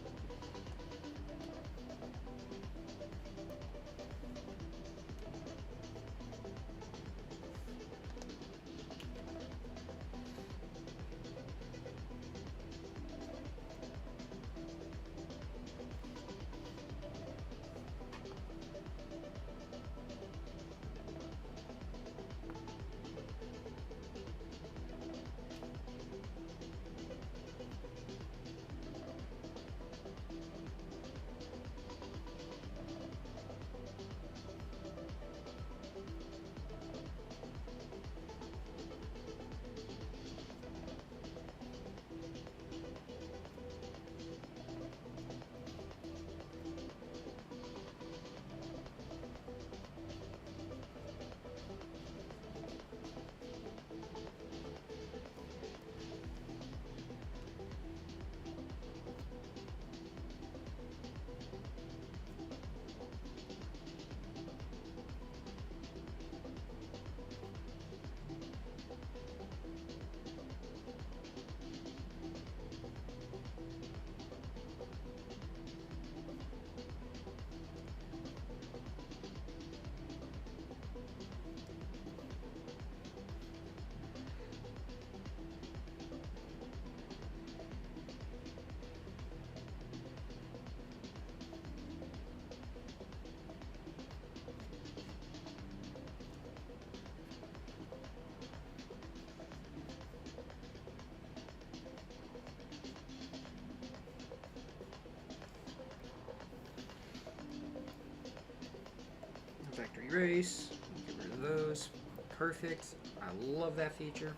S1: Vector erase, get rid of those. Perfect. I love that feature.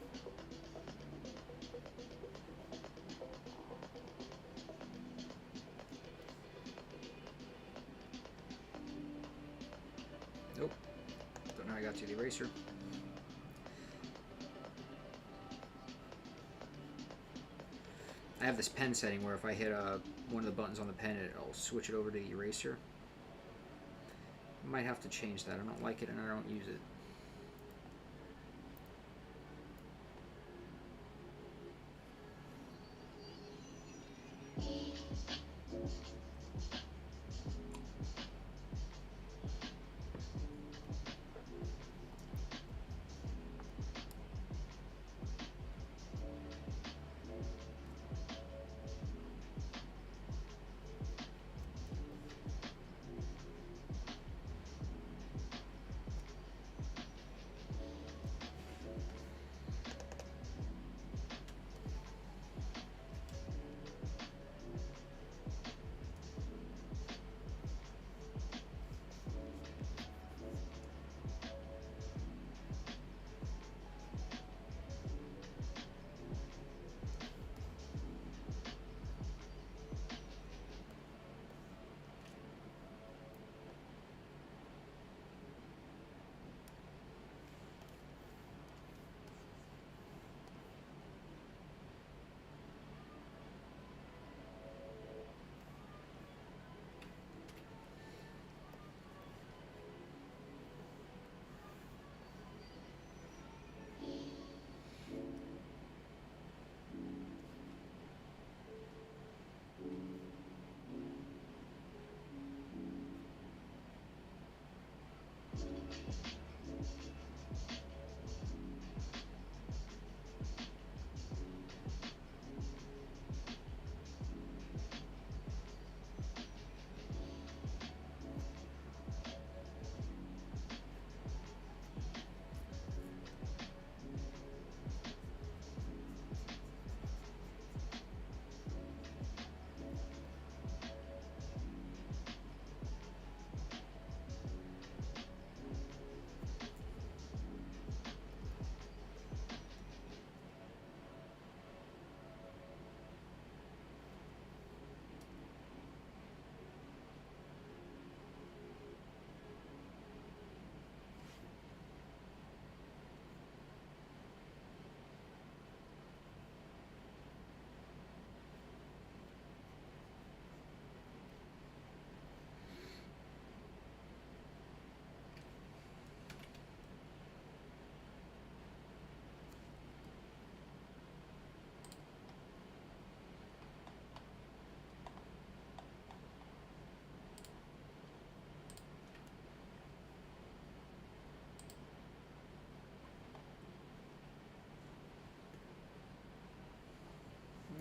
S1: Nope. Don't know how I got to the eraser. I have this pen setting where if I hit one of the buttons on the pen, it'll switch it over to the eraser. I might have to change that. I don't like it and I don't use it.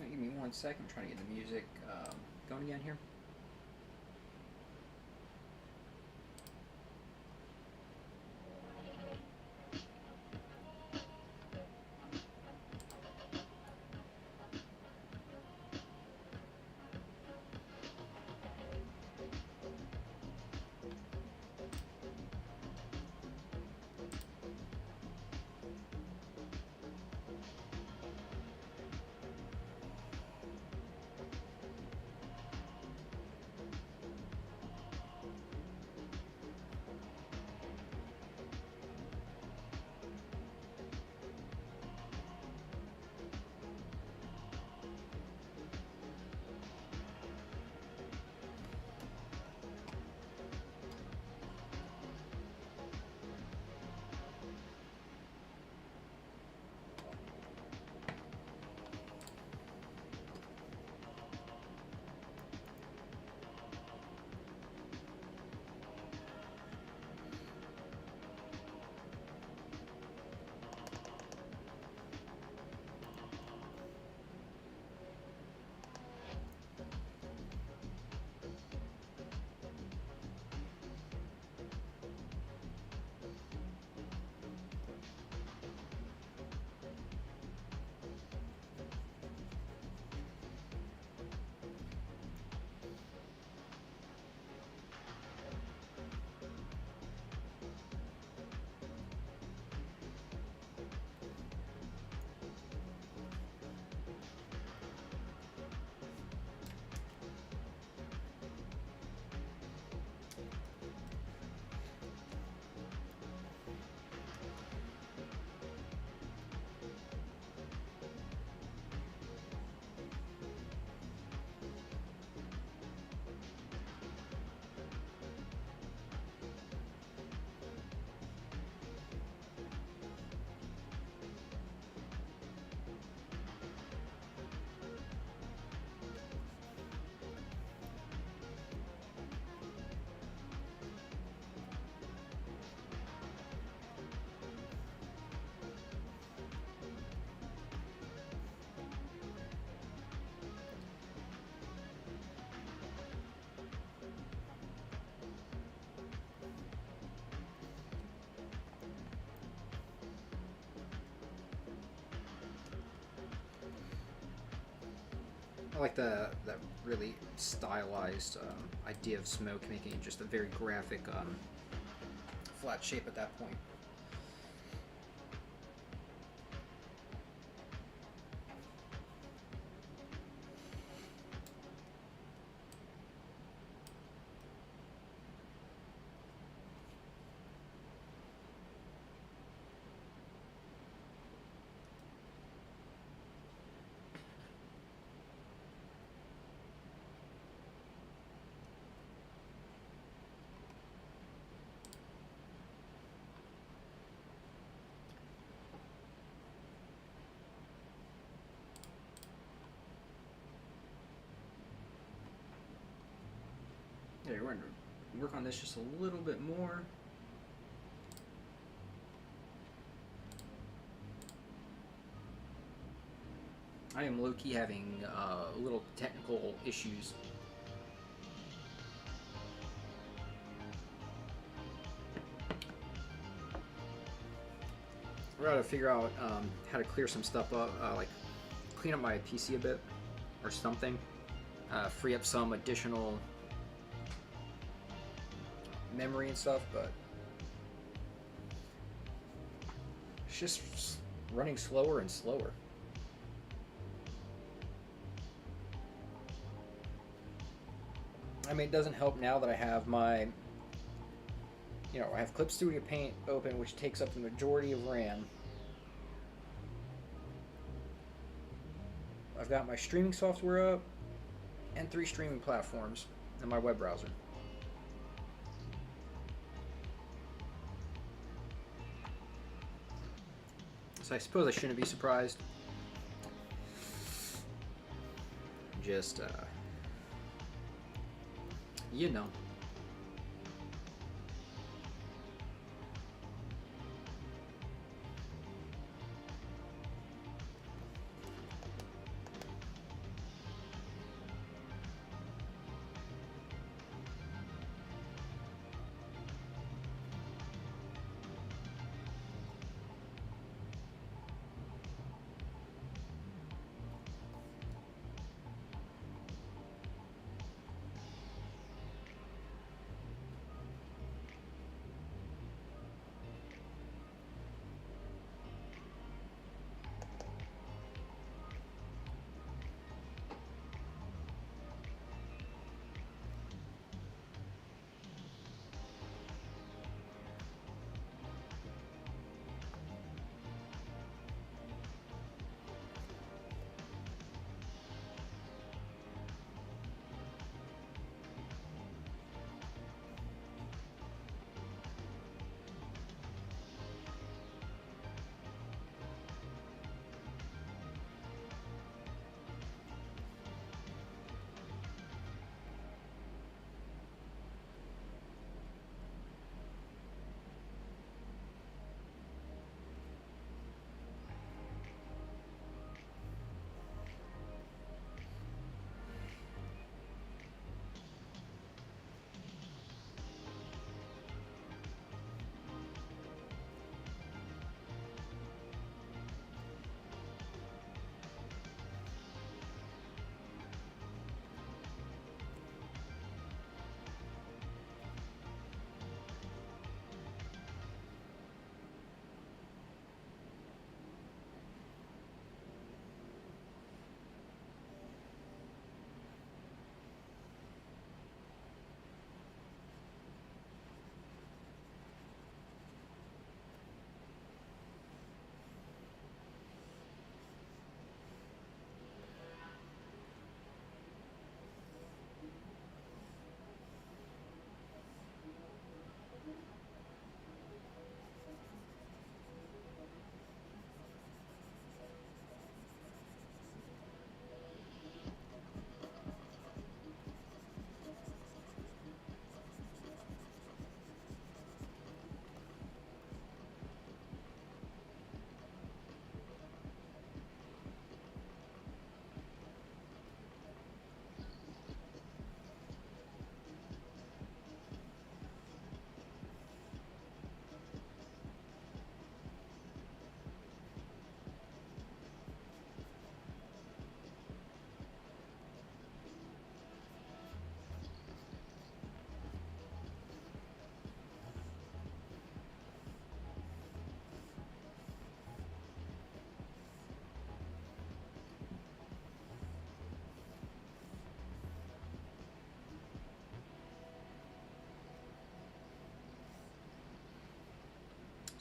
S1: Give me 1 second. I'm trying to get the music going again here. I like that really stylized idea of smoke, making it just a very graphic flat shape at that point. Yeah, we're going to work on this just a little bit more. I am low-key having little technical issues. We're going to figure out how to clear some stuff up, like clean up my PC a bit or something, free up some additional memory and stuff, but it's just running slower and slower. I mean, it doesn't help now that I have my, I have Clip Studio Paint open, which takes up the majority of RAM. I've got my streaming software up and 3 streaming platforms and my web browser. So I suppose I shouldn't be surprised. Just, you know.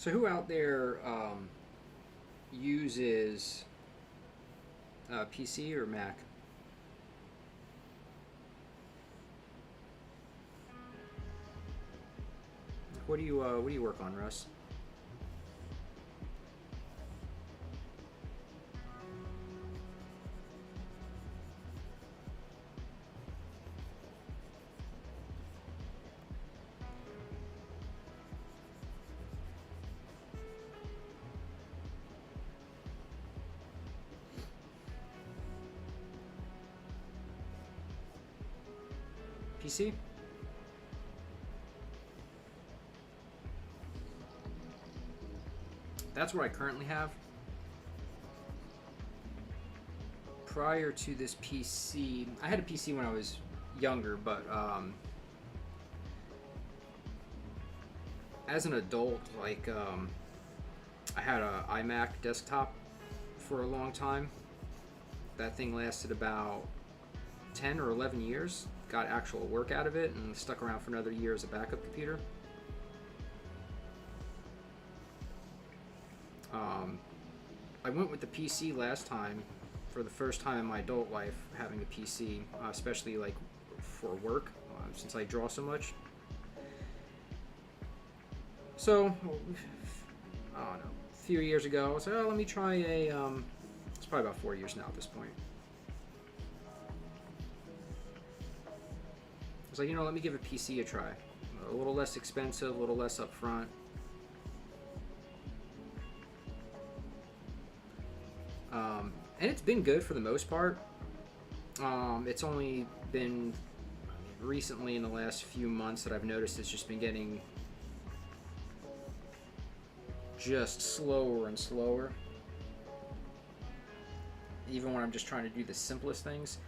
S1: So who out there uses PC or Mac? What do you work on, Russ? PC? That's what I currently have. Prior to this PC, I had a PC when I was younger, but as an adult, like I had an iMac desktop for a long time. That thing lasted about 10 or 11 years. Got actual work out of it and stuck around for another year as a backup computer. I went with the PC last time for the first time in my adult life, having a PC, especially like for work, since I draw so much. So, I don't know, a few years ago, I was like, oh, let me try a, it's probably about 4 years now at this point. I was like, you know, let me give a PC a try. A little less expensive, a little less upfront. And it's been good for the most part. It's only been recently in the last few months that I've noticed it's just been getting just slower and slower. Even when I'm just trying to do the simplest things.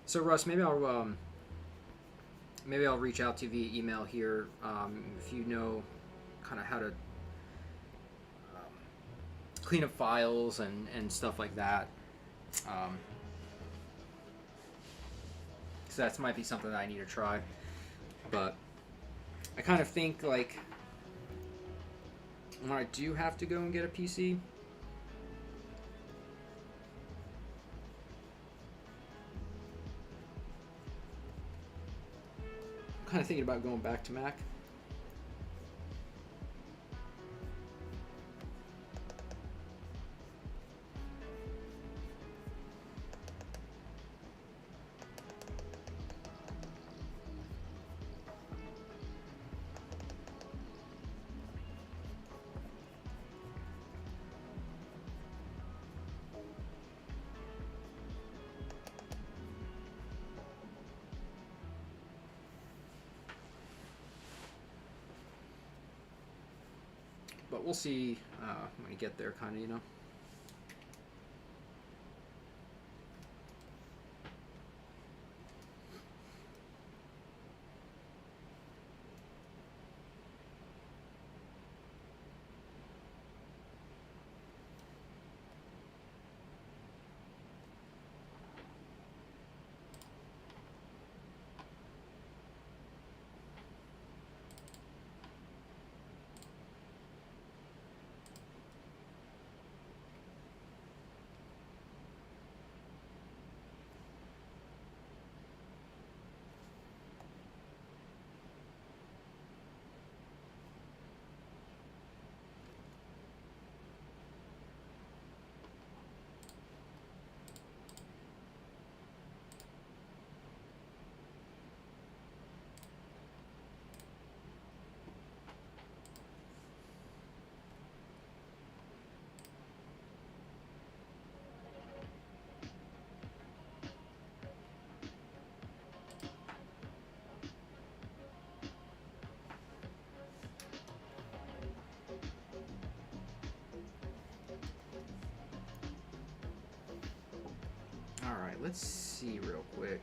S1: So Russ, maybe I'll reach out to you via email here if you know kind of how to clean up files and stuff like that. So that might be something that I need to try. But I kind of think like when I do have to go and get a PC, I'm kind of thinking about going back to Mac. But we'll see when we get there, kind of, you know. Alright, let's see real quick.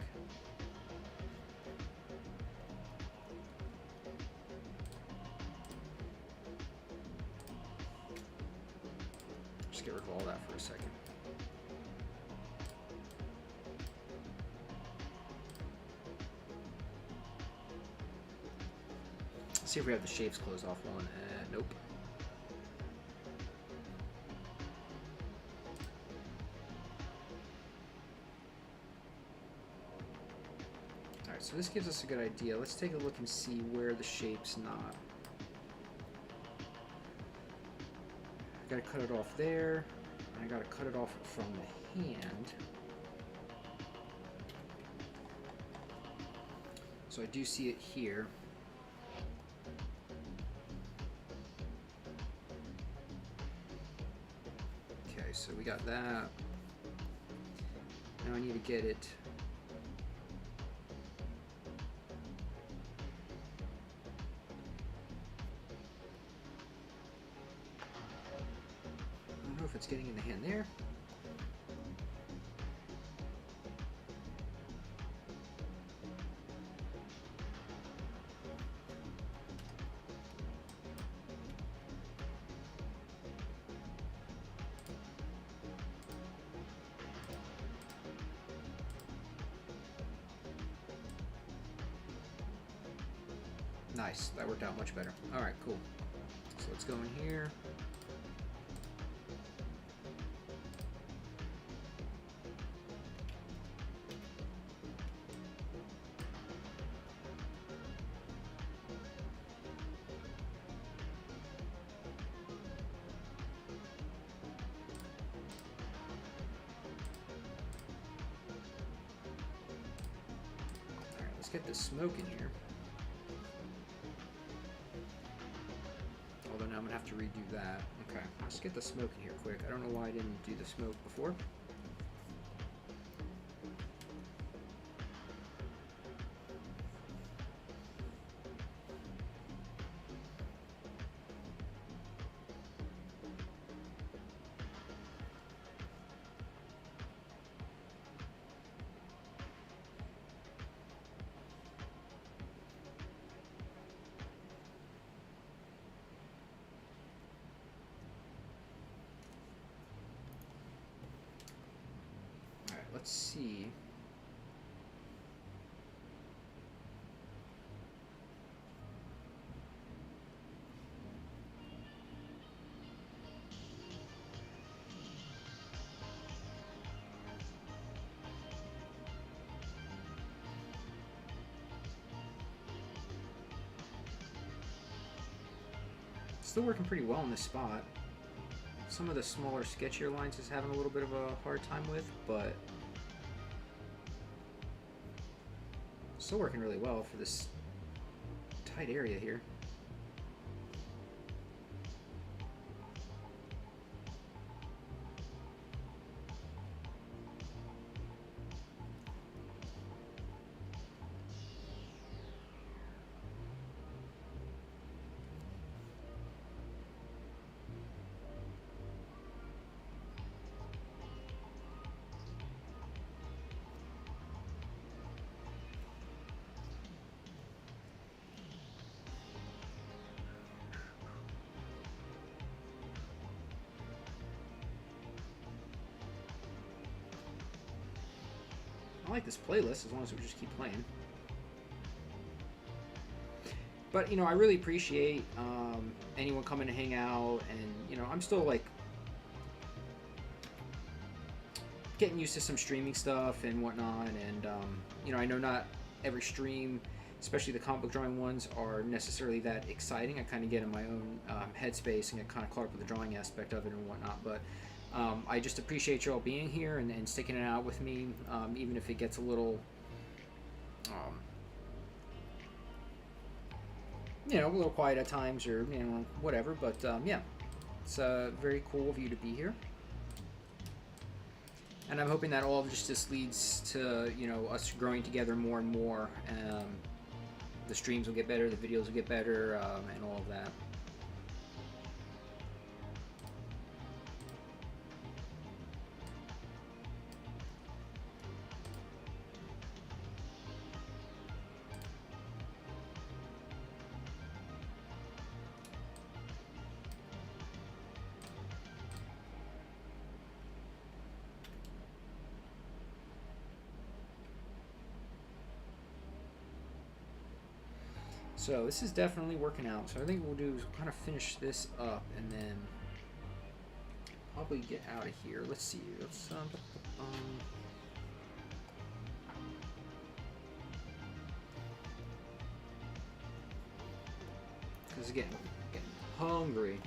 S1: Just get rid of all that for a second. Let's see if we have the shapes closed off one. Nope. So this gives us a good idea. Let's take a look and see where the shape's not. I gotta cut it off there. And I gotta cut it off from the hand. So I do see it here. Okay, so we got that. Now I need to get it. I don't know if it's getting in the hand there. Nice, that worked out much better. All right, cool. So let's go in here. All right, let's get the smoke in here. Although now I'm gonna have to redo that. Okay, let's get the smoke in here quick. I don't know why I didn't do the smoke before. Let's see. Still working pretty well in this spot. Some of the smaller, sketchier lines is having a little bit of a hard time with, but still working really well for this tight area here. I like this playlist as long as we just keep playing. But, you know, I really appreciate anyone coming to hang out, and, you know, I'm still, like, getting used to some streaming stuff and whatnot, and, you know, I know not every stream, especially the comic book drawing ones, are necessarily that exciting. I kind of get in my own headspace and get kind of caught up with the drawing aspect of it and whatnot, but I just appreciate you all being here and sticking it out with me, even if it gets a little, you know, a little quiet at times, or, you know, whatever. But yeah, it's very cool of you to be here, and I'm hoping that all of this leads to, you know, us growing together more and more. The streams will get better, the videos will get better, and all of that. So this is definitely working out. So I think what we'll do is kind of finish this up and then probably get out of here. Let's see. Let's is getting hungry.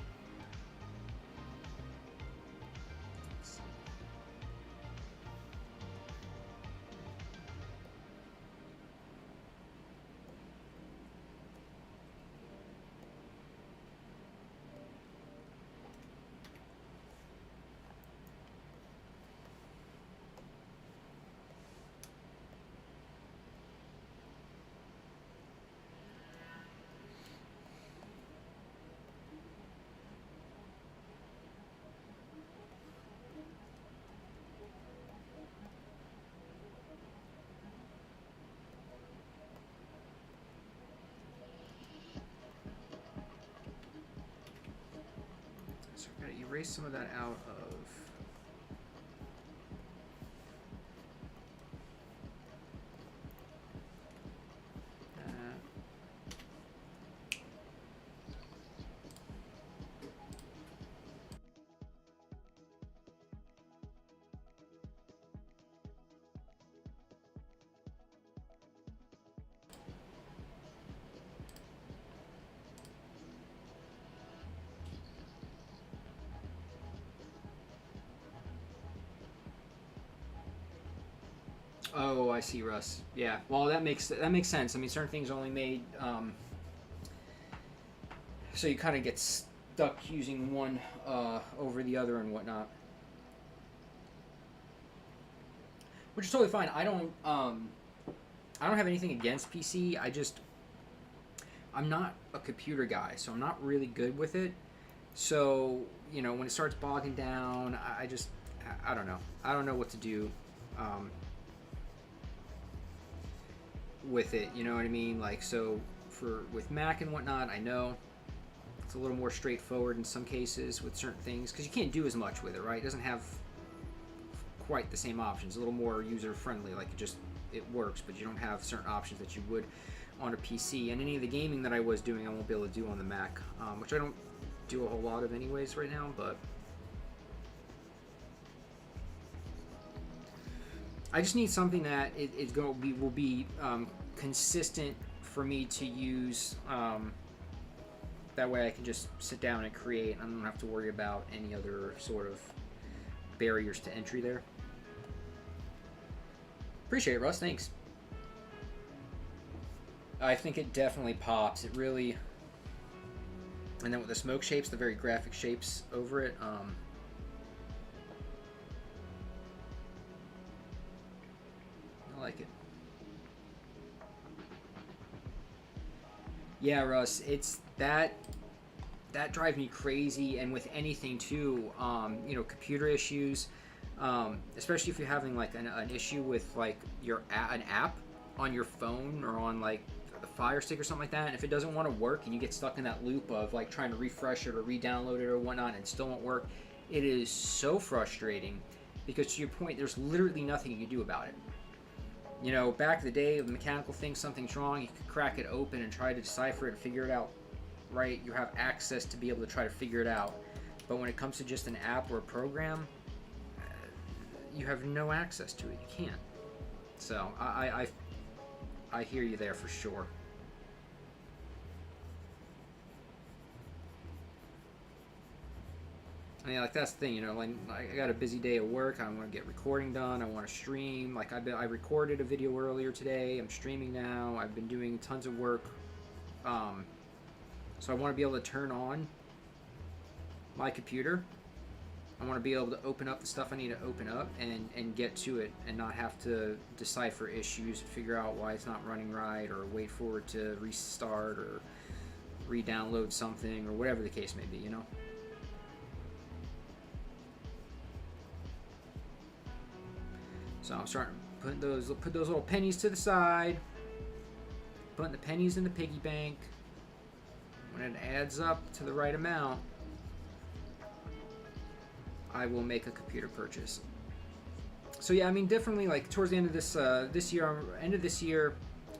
S1: So we're gonna erase some of that out of. Oh, I see, Russ. Yeah. Well, that makes sense. I mean, certain things are only made so you kind of get stuck using one over the other and whatnot, which is totally fine. I don't have anything against PC. I'm not a computer guy, so I'm not really good with it. So when it starts bogging down, I don't know. I don't know what to do. With it, you know what I mean? Like, so with Mac and whatnot, I know it's a little more straightforward in some cases with certain things because you can't do as much with it, right? It doesn't have quite the same options. A little more user friendly, like it works, but you don't have certain options that you would on a PC. And any of the gaming that I was doing, I won't be able to do on the Mac, which I don't do a whole lot of anyways right now, but I just need something that will be consistent for me to use. That way I can just sit down and create. I don't have to worry about any other sort of barriers to entry there. Appreciate it, Russ. Thanks. I think it definitely pops. It really... And then with the smoke shapes, the very graphic shapes over it, I like it. Yeah, Russ, it's that drives me crazy, and with anything too, computer issues, especially if you're having like an issue with like an app on your phone or on like the Fire Stick or something like that, and if it doesn't want to work and you get stuck in that loop of like trying to refresh it or re-download it or whatnot and it still won't work, it is so frustrating because to your point, there's literally nothing you can do about it. Back in the day, the mechanical thing, something's wrong, you could crack it open and try to decipher it and figure it out, right? You have access to be able to try to figure it out. But when it comes to just an app or a program, you have no access to it. You can't. So I hear you there for sure. I mean, like that's the thing, like I got a busy day at work. I want to get recording done. I want to stream. Like I recorded a video earlier today. I'm streaming now. I've been doing tons of work. So I want to be able to turn on my computer. I want to be able to open up the stuff I need to open up and get to it and not have to decipher issues, figure out why it's not running right, or wait for it to restart or re-download something or whatever the case may be, So I'm starting to put those little pennies to the side, putting the pennies in the piggy bank. When it adds up to the right amount, I will make a computer purchase. So yeah, I mean, definitely like towards the end of this year,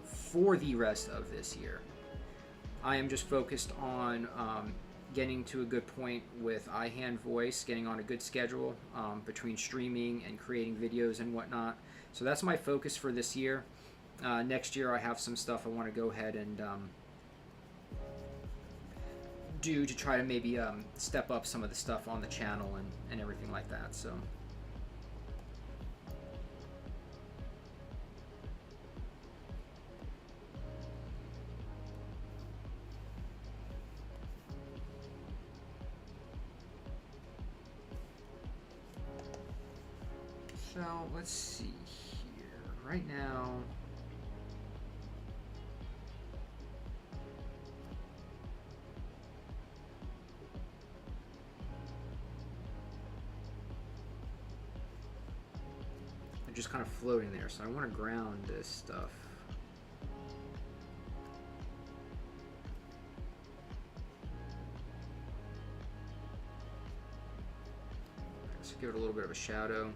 S1: for the rest of this year, I am just focused on getting to a good point with iHand voice, getting on a good schedule between streaming and creating videos and whatnot. So that's my focus for this year. Next year I have some stuff I want to go ahead and do to try to maybe step up some of the stuff on the channel and everything like that. So. So let's see here. Right now, they're just kind of floating there. So I want to ground this stuff. So give it a little bit of a shadow.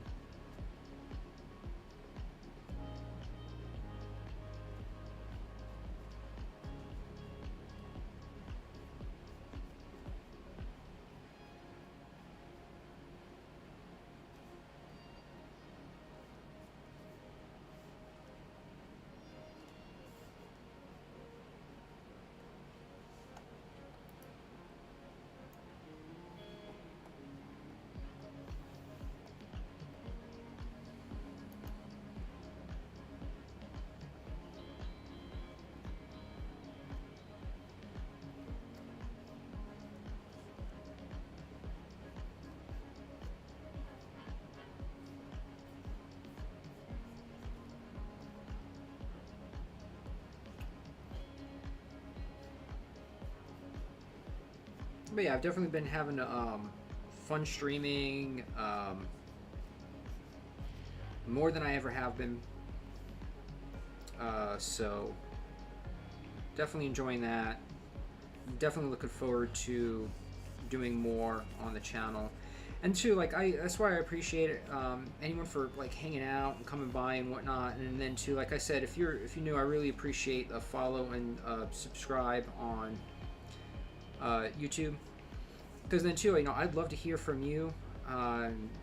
S1: But yeah, I've definitely been having fun streaming, more than I ever have been. So definitely enjoying that. Definitely looking forward to doing more on the channel. And too, like that's why I appreciate it, anyone for like hanging out and coming by and whatnot. And then too, like I said, if you knew, I really appreciate a follow and subscribe on YouTube, because then too, I'd love to hear from you,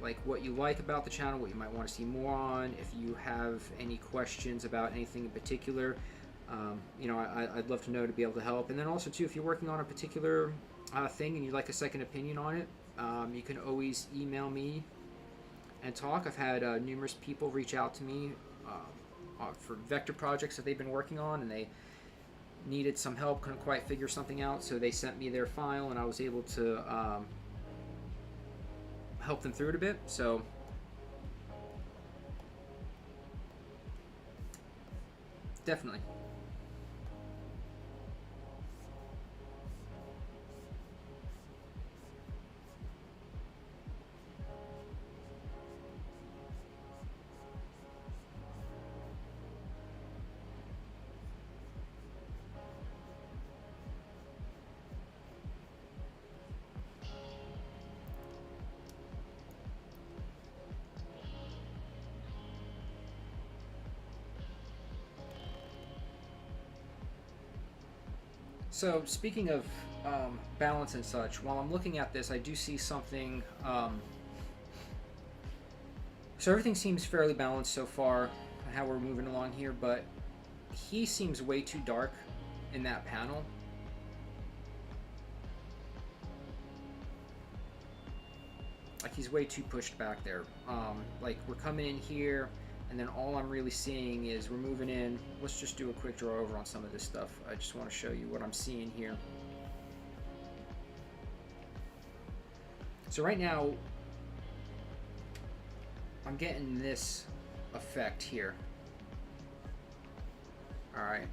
S1: like what you like about the channel, what you might want to see more on. If you have any questions about anything in particular, I'd love to know, to be able to help. And then also too, if you're working on a particular thing and you'd like a second opinion on it, you can always email me and talk. I've had numerous people reach out to me for vector projects that they've been working on, and they needed some help, couldn't quite figure something out, so they sent me their file and I was able to help them through it a bit. So definitely. So speaking of balance and such, while I'm looking at this, I do see something. So everything seems fairly balanced so far, how we're moving along here, but he seems way too dark in that panel. Like he's way too pushed back there. Like we're coming in here, and then all I'm really seeing is we're moving in. Let's just do a quick draw over on some of this stuff. I just want to show you what I'm seeing here. So right now, I'm getting this effect here. All right.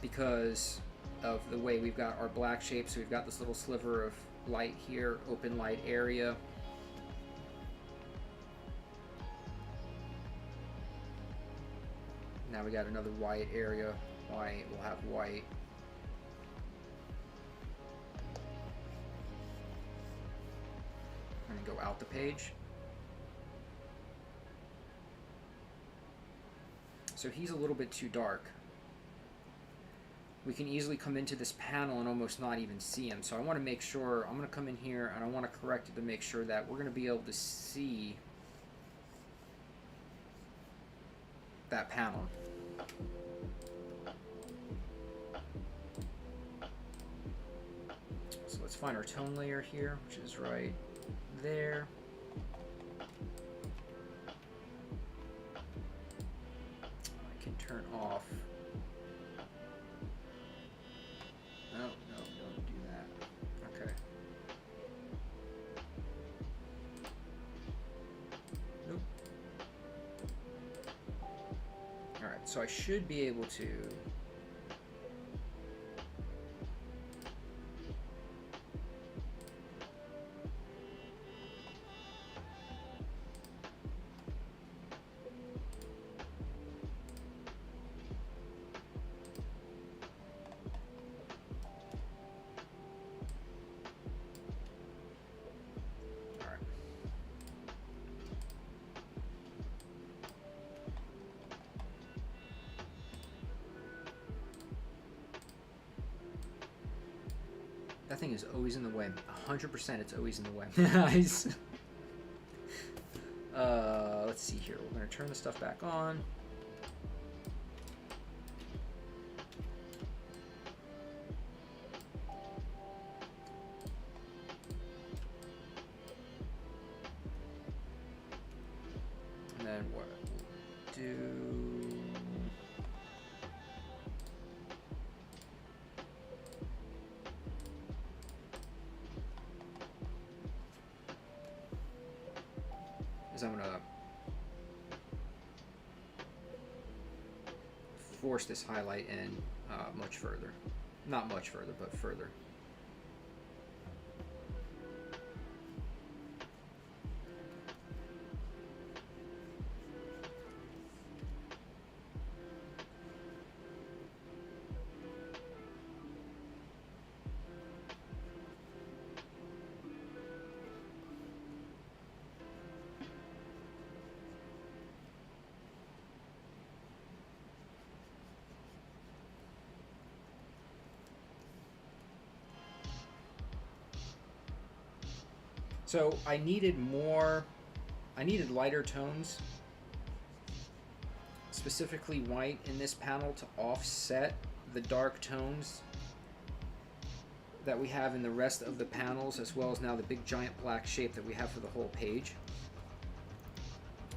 S1: Because of the way we've got our black shape, so we've got this little sliver of light here, open light area. Now we got another white area. White, we'll have white. And then go out the page. So he's a little bit too dark. We can easily come into this panel and almost not even see him. So I want to make sure, I'm going to come in here and I want to correct it to make sure that we're going to be able to see that panel. So let's find our tone layer here, which is right there. I can turn off. No, no, don't do that. Okay. Nope. Alright, so I should be able to... That thing is always in the way. 100% it's always in the way. Nice. Let's see here. We're going to turn the stuff back on. And then what we'll do... is I'm going to force this highlight in much further. Not much further, but further. So I needed lighter tones, specifically white in this panel to offset the dark tones that we have in the rest of the panels, as well as now the big giant black shape that we have for the whole page.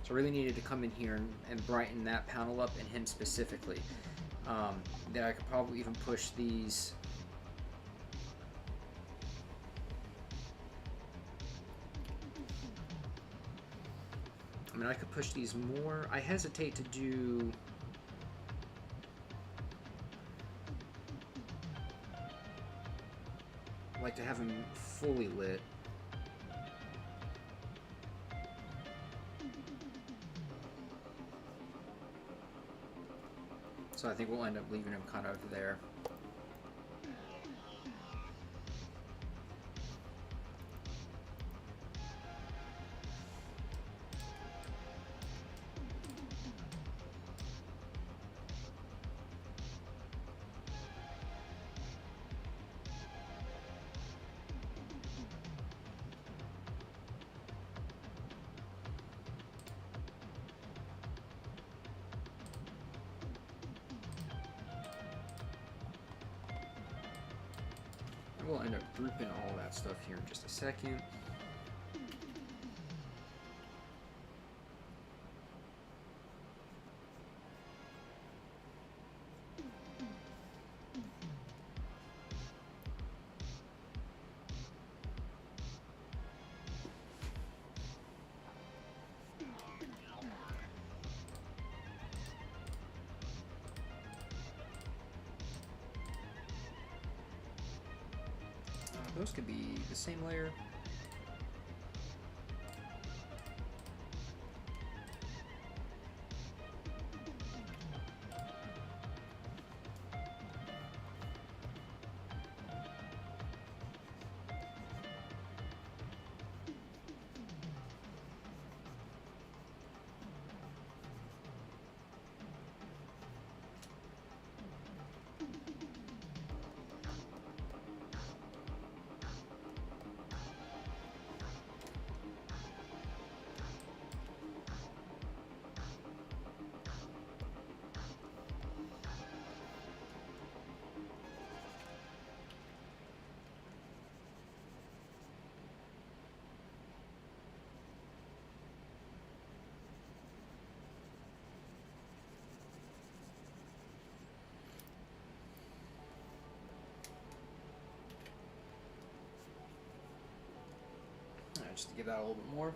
S1: So I really needed to come in here and brighten that panel up and him specifically. Then I could probably even push these I mean, I could push these more. I hesitate to do... I like to have them fully lit. So I think we'll end up leaving them kind of there. We'll end up grouping all that stuff here in just a second. Those could be the same layer. just to give that a little bit more.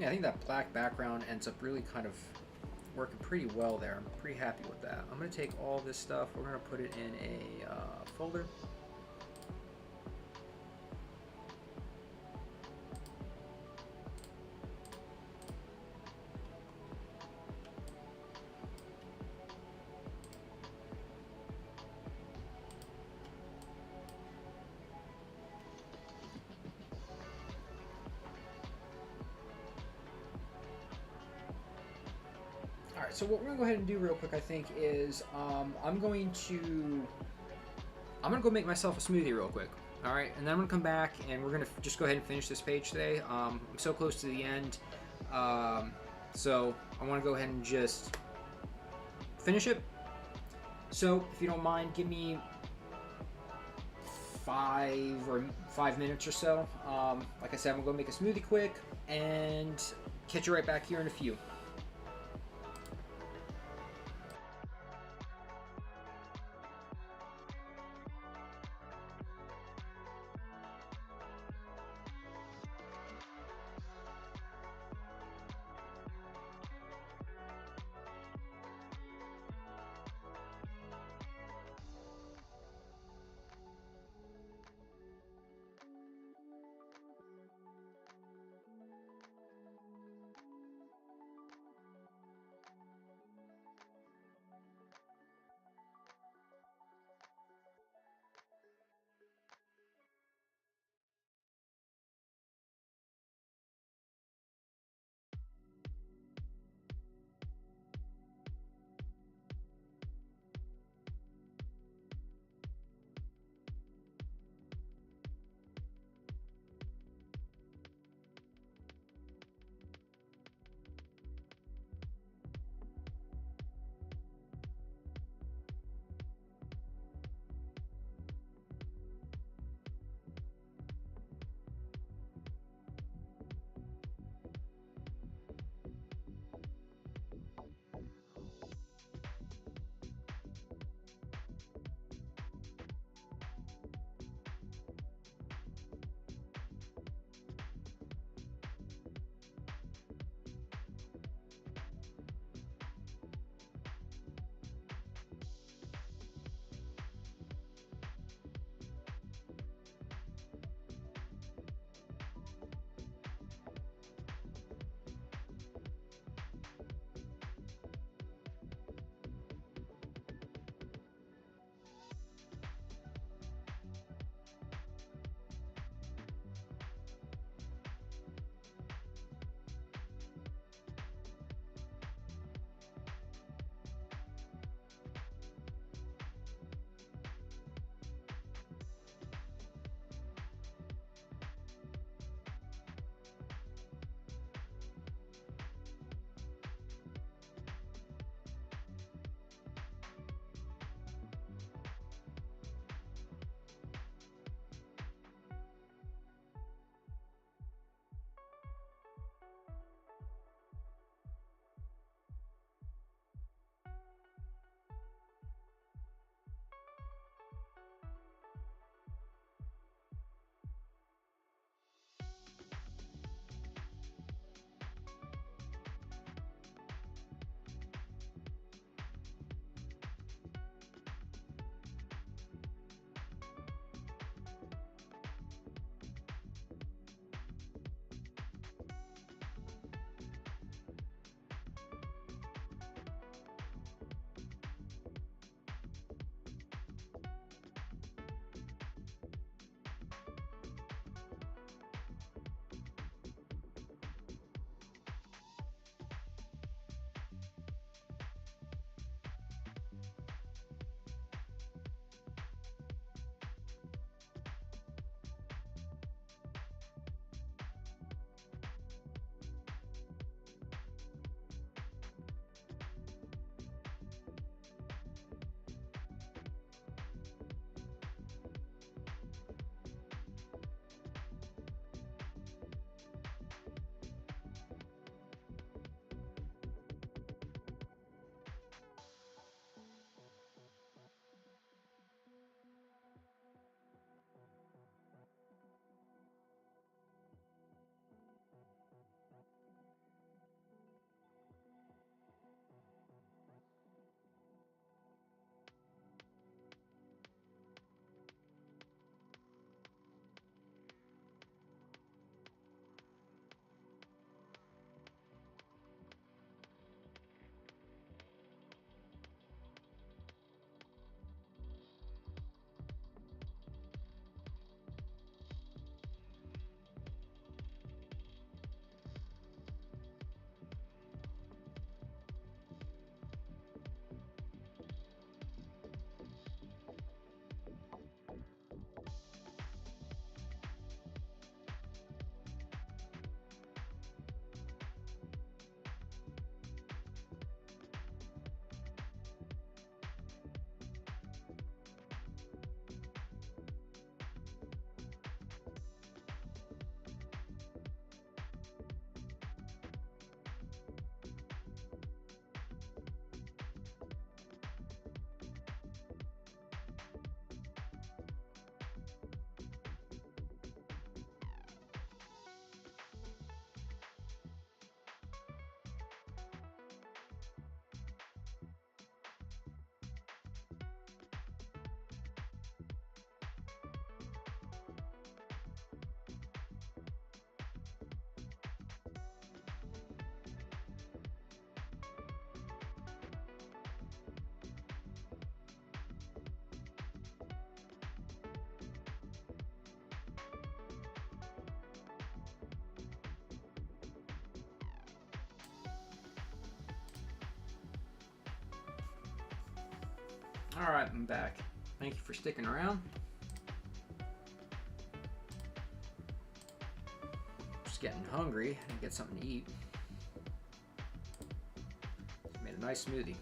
S1: Yeah, I think that black background ends up really kind of working pretty well there. I'm pretty happy with that. I'm going to take all this stuff, we're going to put it in a folder. All right, so what we're gonna go ahead and do real quick, I think, is I'm gonna go make myself a smoothie real quick. All right, and then I'm gonna come back and we're gonna just go ahead and finish this page today. I'm so close to the end, so I want to go ahead and just finish it. So if you don't mind, give me 5 minutes or so. Like I said, I'm gonna go make a smoothie quick and catch you right back here in a few. Alright, I'm back. Thank you for sticking around. Just getting hungry and get something to eat. Made a nice smoothie.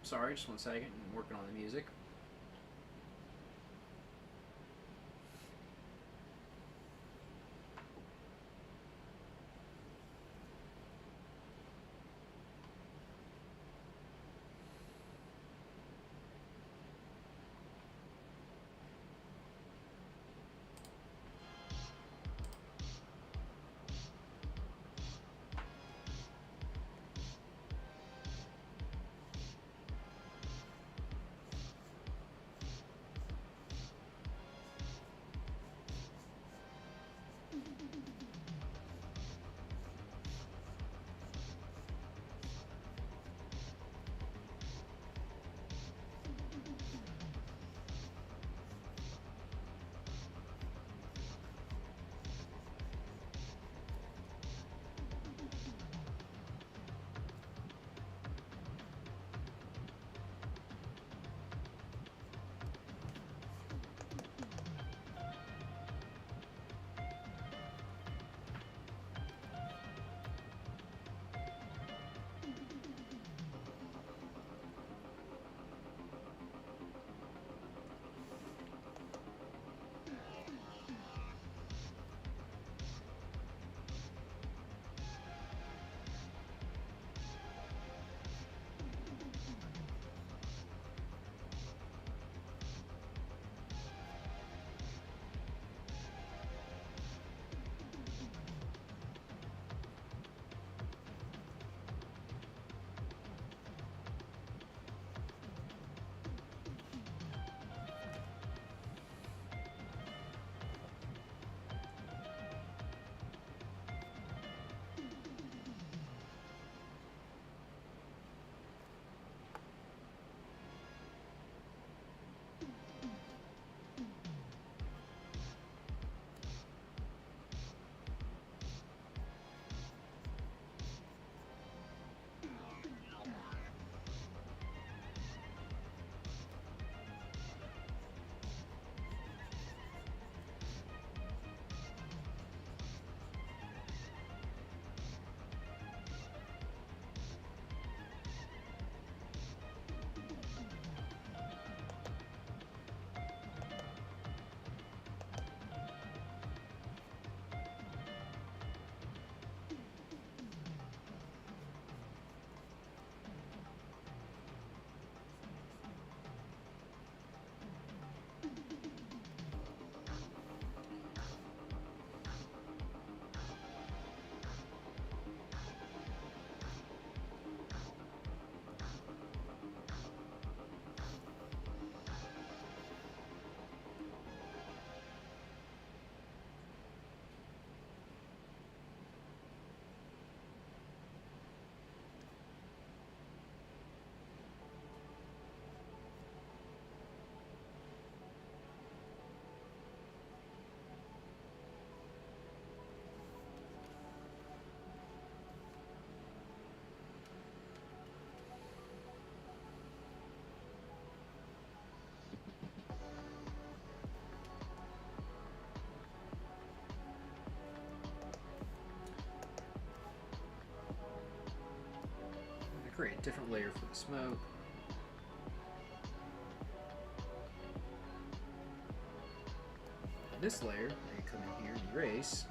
S1: Sorry, just one second. I'm working on the music. create a different layer for the smoke. This layer, I come in here and erase.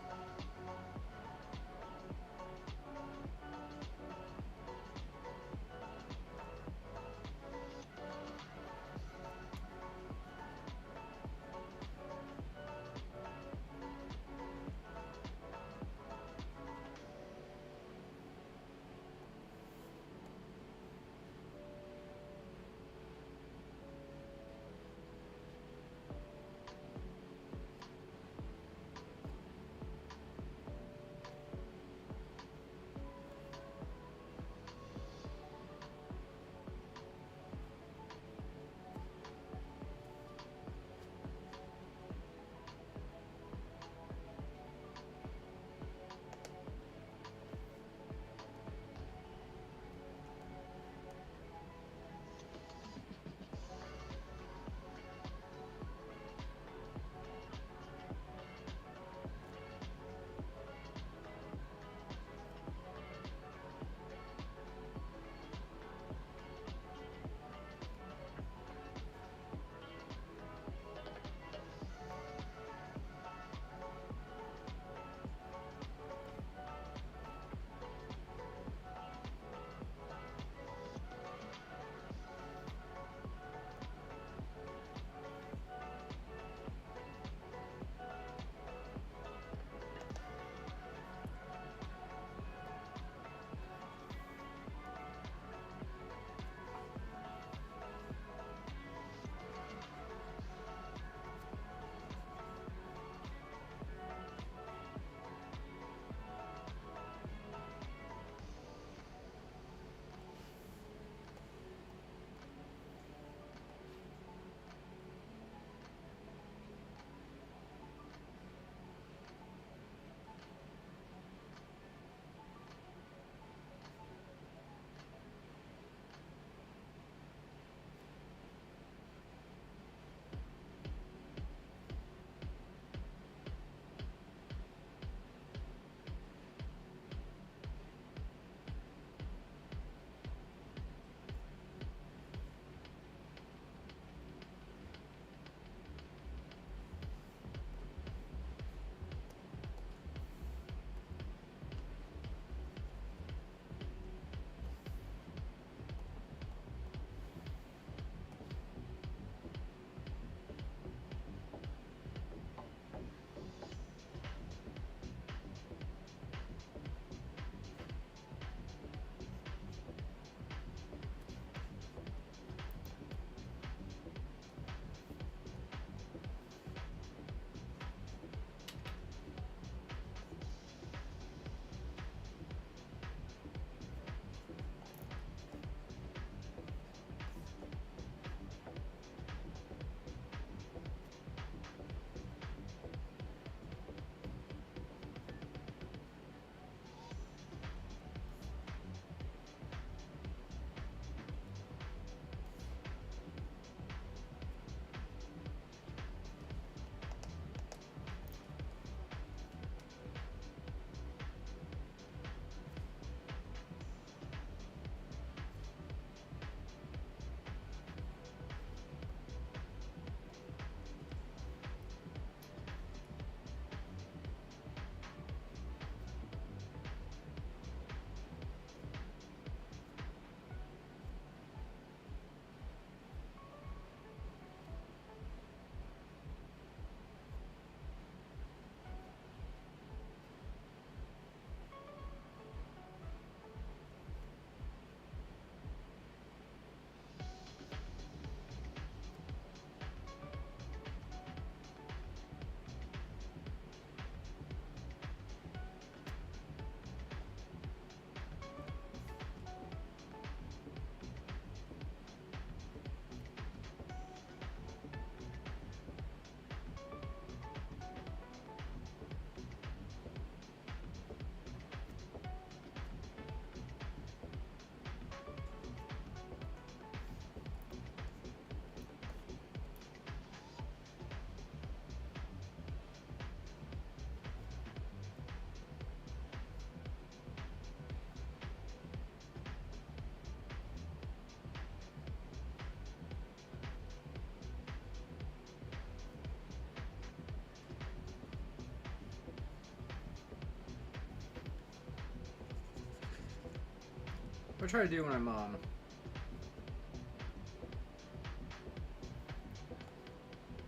S1: What I try to do when I'm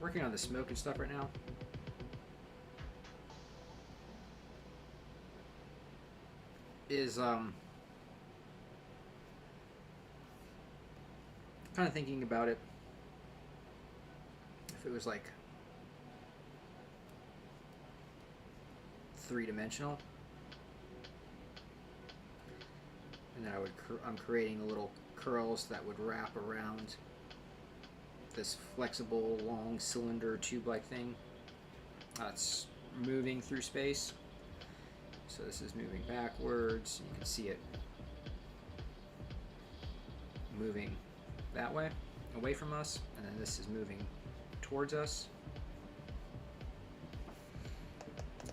S1: working on the smoke and stuff right now is kind of thinking about it if it was like three-dimensional, and then I'm creating little curls that would wrap around this flexible long cylinder tube-like thing that's moving through space. So this is moving backwards. You can see it moving that way, away from us, and then this is moving towards us.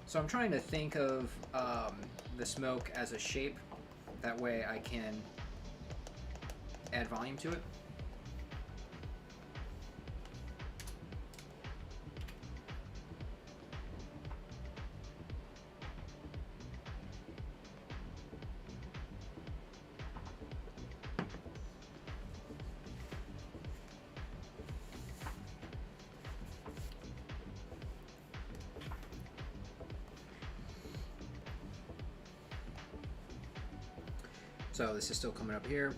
S1: So I'm trying to think of the smoke as a shape. That way I can add volume to it. So this is still coming up here.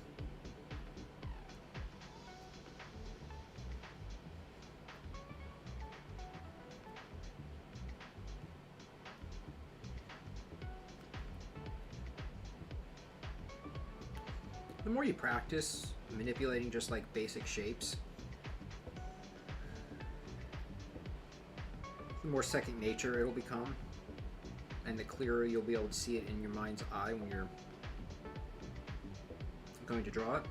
S1: The more you practice manipulating just like basic shapes, the more second nature it'll become, and the clearer you'll be able to see it in your mind's eye when you're going to draw it.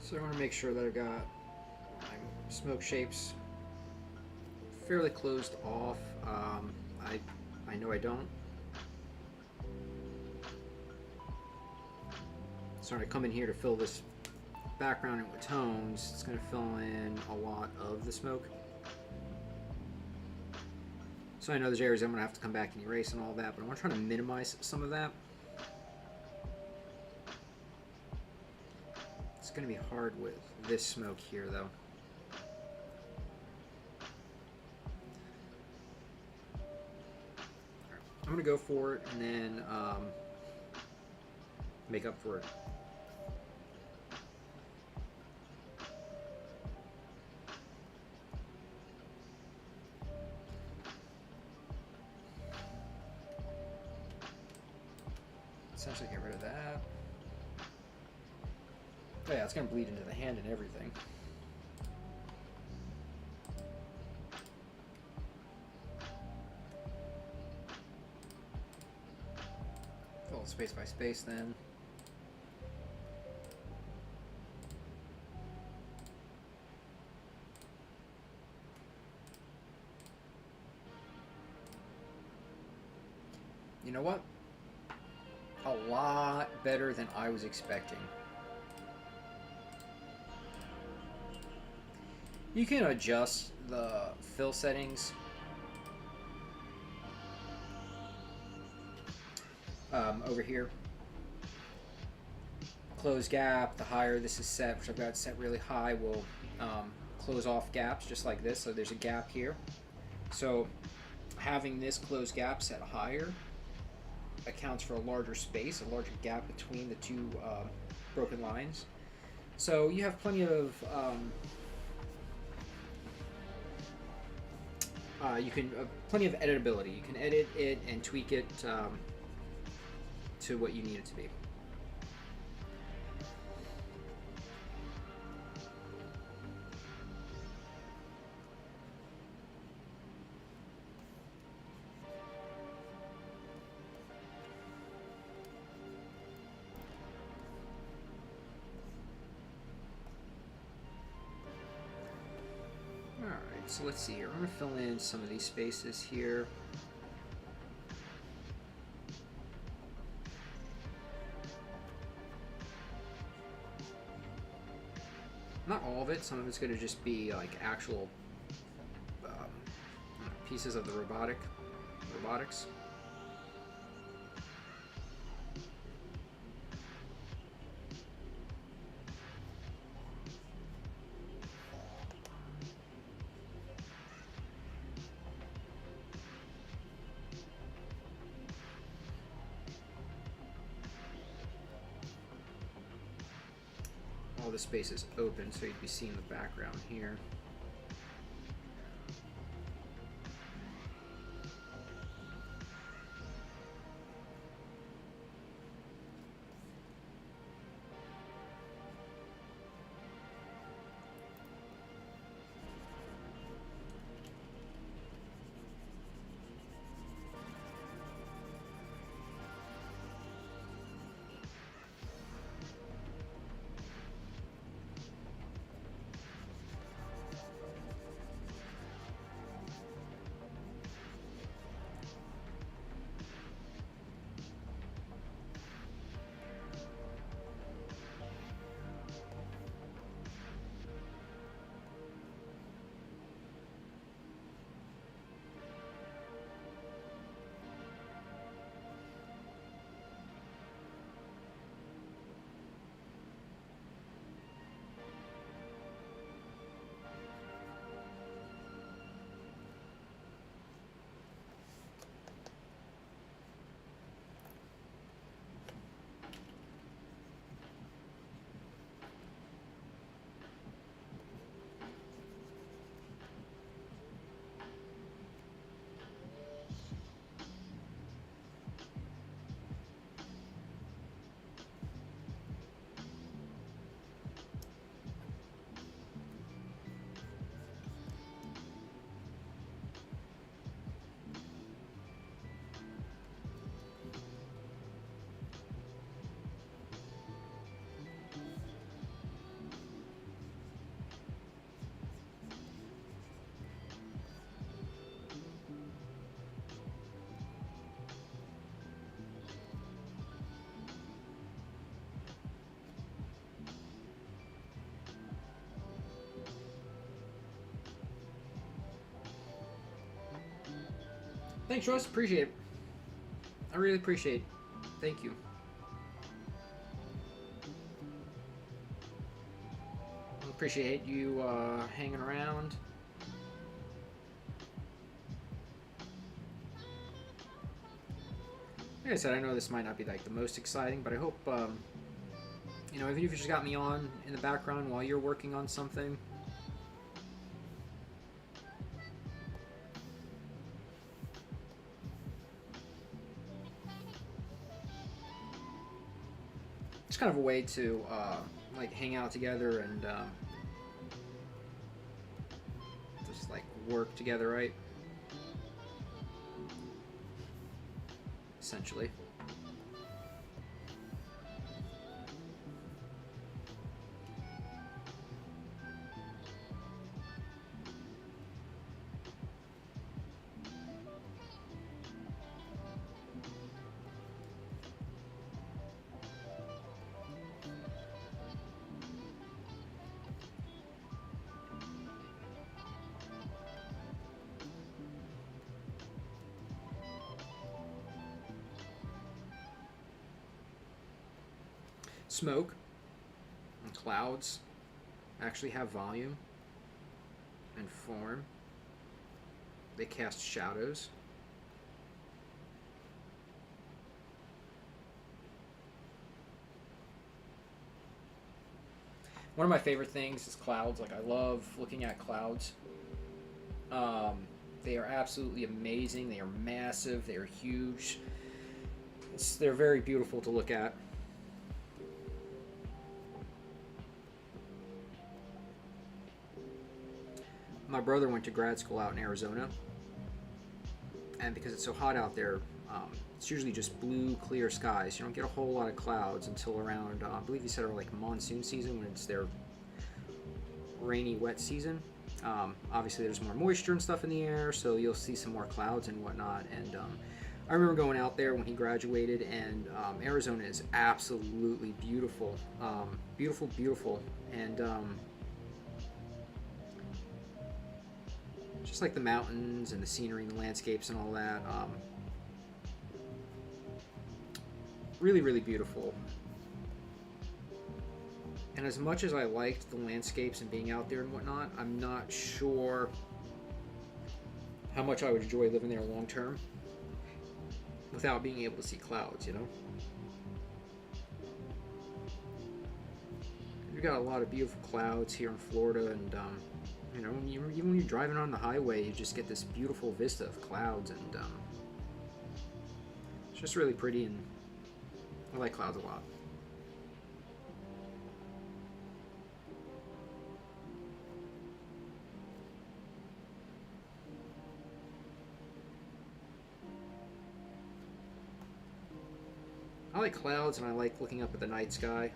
S1: So I want to make sure that I've got my smoke shapes fairly closed off. I know I don't. So when I come in here to fill this background in with tones, it's going to fill in a lot of the smoke. So I know there's areas I'm going to have to come back and erase and all that, but I want to try to minimize some of that. It's going to be hard with this smoke here, though. I'm going to go for it and then make up for it. Essentially get rid of that. Oh yeah, it's going to bleed into the hand and everything. space by space then. You know what? A lot better than I was expecting. You can adjust the fill settings over here. Close gap, the higher this is set, which I've got set really high, will close off gaps just like this. So there's a gap here. So having this closed gap set higher accounts for a larger space, a larger gap between the two broken lines. So you have plenty of plenty of editability. You can edit it and tweak it to what you need it to be. So let's see here. I'm going to fill in some of these spaces here. Not all of it. Some of it's going to just be like actual pieces of the robotics. All the space is open, so you'd be seeing the background here. Thanks, Ross. Appreciate it. I really appreciate it. Thank you. Appreciate you hanging around. Like I said, I know this might not be like the most exciting, but I hope, you know, even if you just got me on in the background while you're working on something, it's kind of a way to like hang out together and just like work together, right? Essentially. Smoke and clouds actually have volume and form. They cast shadows. One of my favorite things is clouds. Like, I love looking at clouds. They are absolutely amazing. They are massive. They are huge. They're very beautiful to look at. My brother went to grad school out in Arizona, and because it's so hot out there, it's usually just blue, clear skies. You don't get a whole lot of clouds until around, I believe he said, like monsoon season, when it's their rainy, wet season. Obviously, there's more moisture and stuff in the air, so you'll see some more clouds and whatnot. And I remember going out there when he graduated, and Arizona is absolutely beautiful, beautiful, beautiful, and just like the mountains and the scenery and the landscapes and all that. Really, really beautiful. And as much as I liked the landscapes and being out there and whatnot, I'm not sure how much I would enjoy living there long term without being able to see clouds, you know? We've got a lot of beautiful clouds here in Florida, and you know, even when you're driving on the highway, you just get this beautiful vista of clouds, and it's just really pretty, and I like clouds a lot. I like clouds, and I like looking up at the night sky.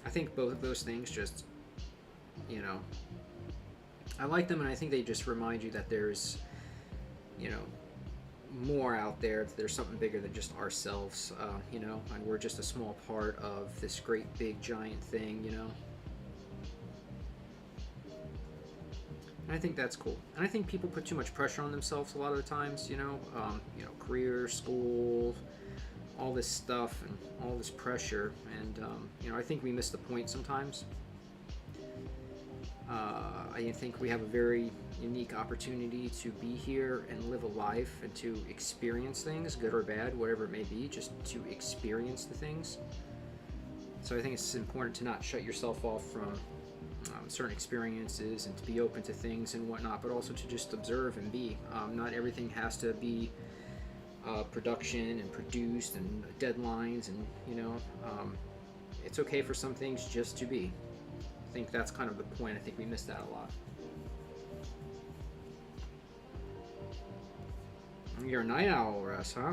S1: I think both of those things just, you know, I like them, and I think they just remind you that there's, you know, more out there. There's something bigger than just ourselves, you know, and we're just a small part of this great big giant thing, you know. And I think that's cool. And I think people put too much pressure on themselves a lot of the times, you know, career, school, all this stuff and all this pressure, and you know, I think we miss the point sometimes. I think we have a very unique opportunity to be here and live a life and to experience things, good or bad, whatever it may be, just to experience the things. So I think it's important to not shut yourself off from certain experiences, and to be open to things and whatnot, but also to just observe and be. Not everything has to be production and produced and deadlines, and you know, it's okay for some things just to be. I think that's kind of the point. I think we miss that a lot. You're a night owl, Russ, huh?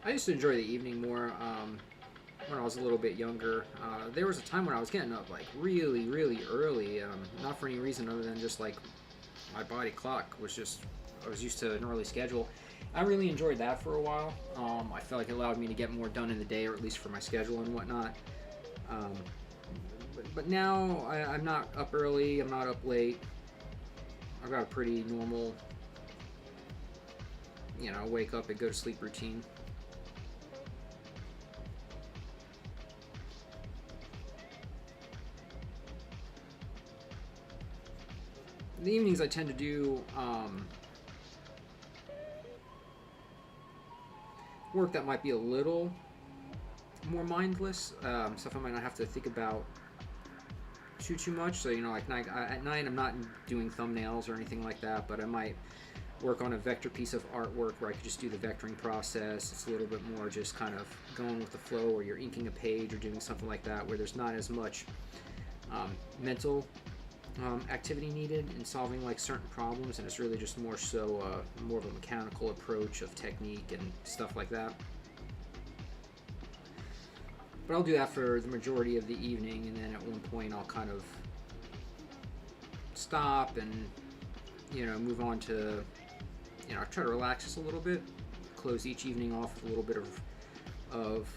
S1: I used to enjoy the evening more when I was a little bit younger. There was a time when I was getting up like really, really early, not for any reason other than just like my body clock was just, I was used to an early schedule. I really enjoyed that for a while. I felt like it allowed me to get more done in the day, or at least for my schedule and whatnot. But now I'm not up early, I'm not up late. I've got a pretty normal, you know, wake up and go to sleep routine. In the evenings I tend to do work that might be a little more mindless, stuff I might not have to think about too much. So, you know, like at night I'm not doing thumbnails or anything like that, but I might work on a vector piece of artwork where I could just do the vectoring process. It's a little bit more just kind of going with the flow, or you're inking a page or doing something like that, where there's not as much mental activity needed in solving like certain problems, and it's really just more so more of a mechanical approach of technique and stuff like that. But I'll do that for the majority of the evening, and then at one point I'll kind of stop and, you know, move on to, you know, try to relax just a little bit, close each evening off with a little bit of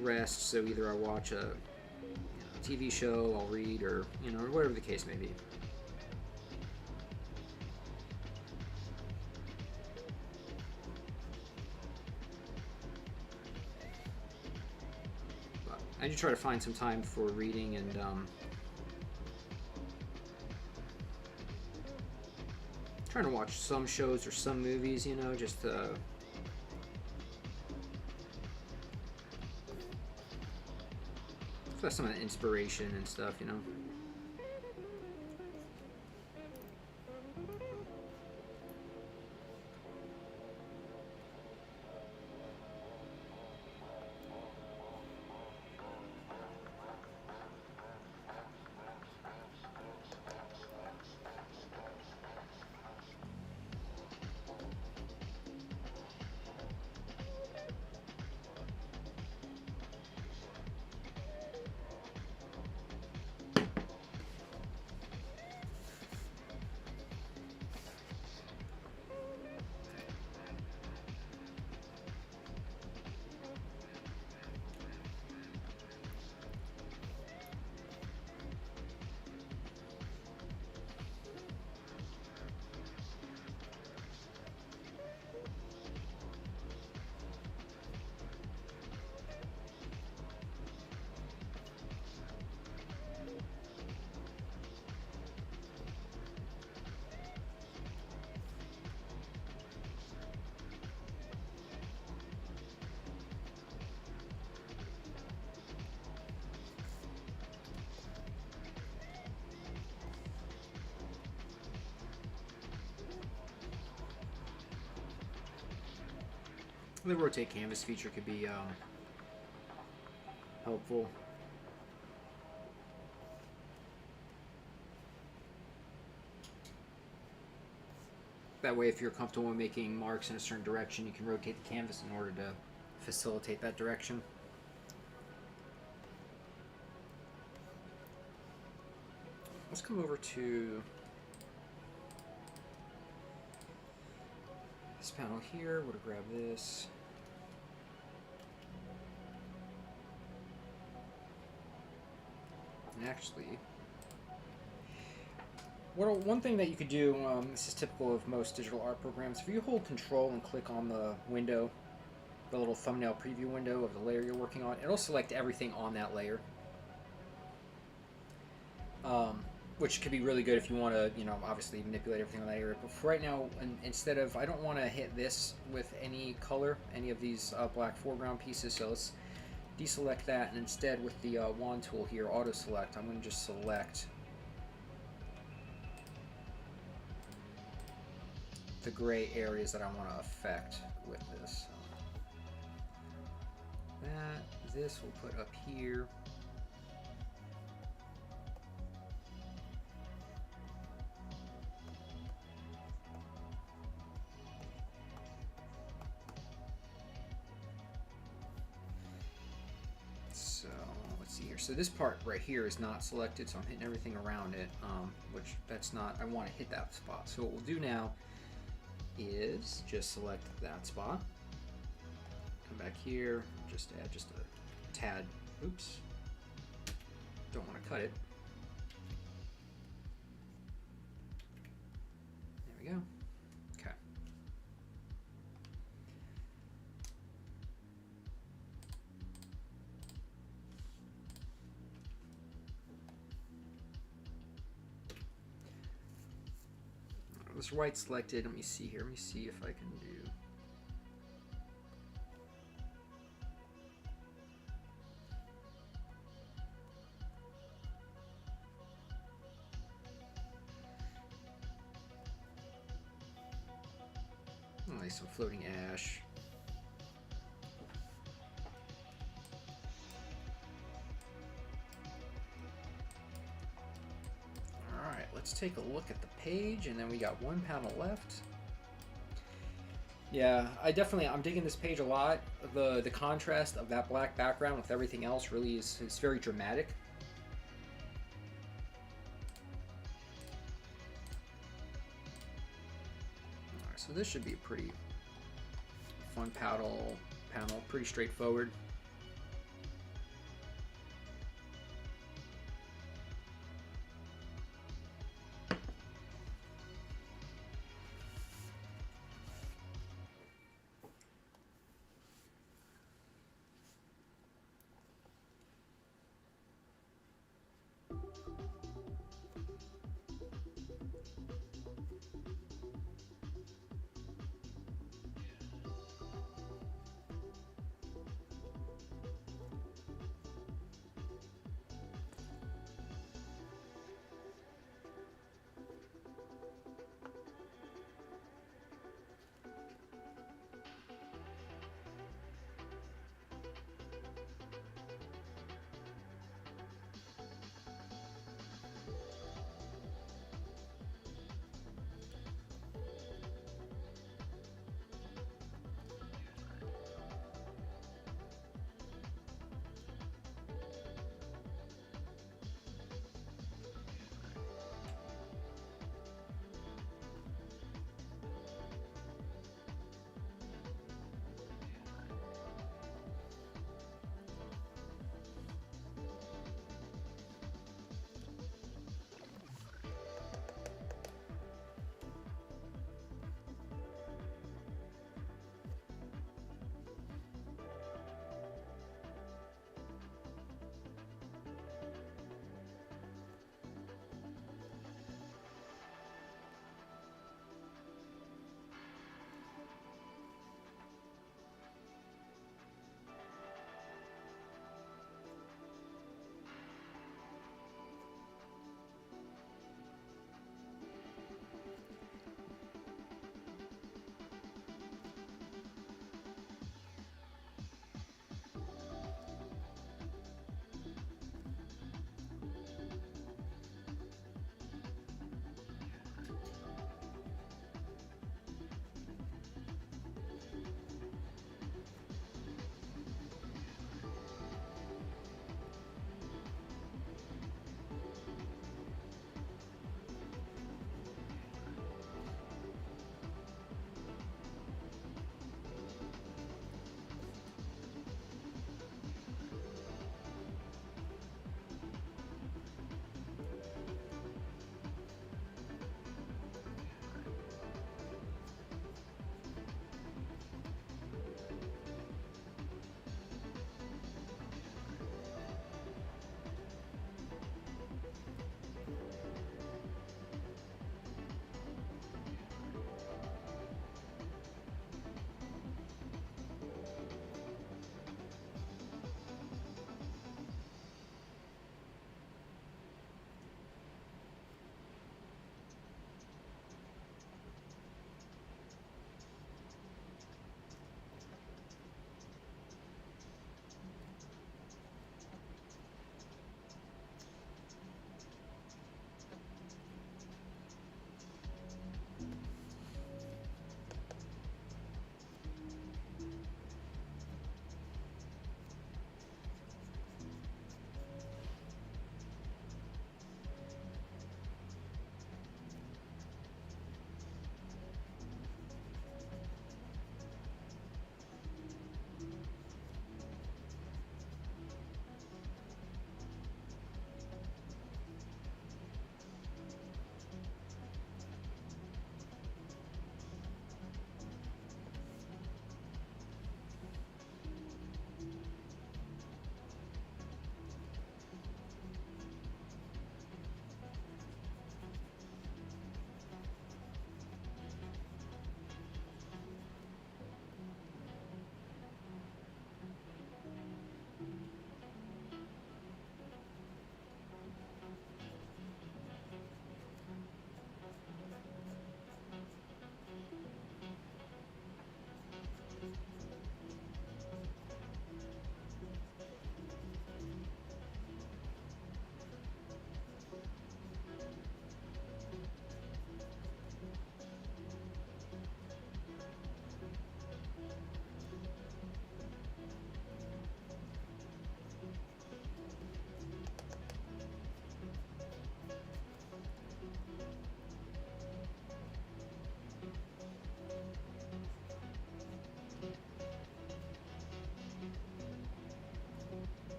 S1: rest. So either I watch a TV show, I'll read, or, you know, whatever the case may be. But I do try to find some time for reading and trying to watch some shows or some movies, you know, just for some of the inspiration and stuff, you know. The rotate canvas feature could be helpful. That way, if you're comfortable with making marks in a certain direction, you can rotate the canvas in order to facilitate that direction. Let's come over to this panel here. We'll grab this. And actually, one thing that you could do, this is typical of most digital art programs, if you hold Control and click on the window, the little thumbnail preview window of the layer you're working on, it'll select everything on that layer. Which could be really good if you want to, you know, obviously manipulate everything on that area. But for right now, instead of, I don't want to hit this with any color, any of these black foreground pieces, so let's deselect that, and instead with the wand tool here, auto select, I'm going to just select the gray areas that I want to affect with this. So this we'll put up here. So let's see here. So this part right here is not selected, so I'm hitting everything around it, which that's not, I want to hit that spot. So what we'll do now is just select that spot, come back here, just add just a tad, oops, don't want to cut it, there we go, okay. This white selected, let me see here, let me see if I can do. Nice, some floating ash. take a look at the page, and then we got one panel left. Yeah, I'm digging this page a lot. The contrast of that black background with everything else really is very dramatic. Alright, so this should be a pretty fun panel, pretty straightforward.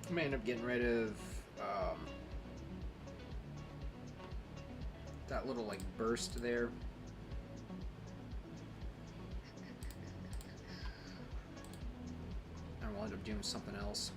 S1: I may end up getting rid of that little like burst there. And we'll end up doing something else.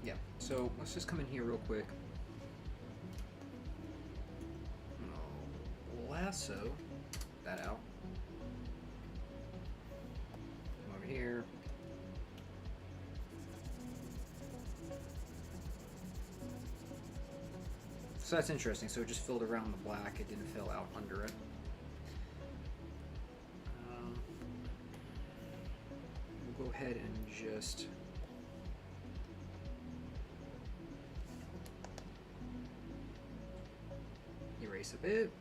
S1: Yeah, so let's just come in here real quick. Lasso that out. Come over here. So that's interesting. So it just filled around the black. It didn't fill out under it. We'll go ahead and just erase a bit.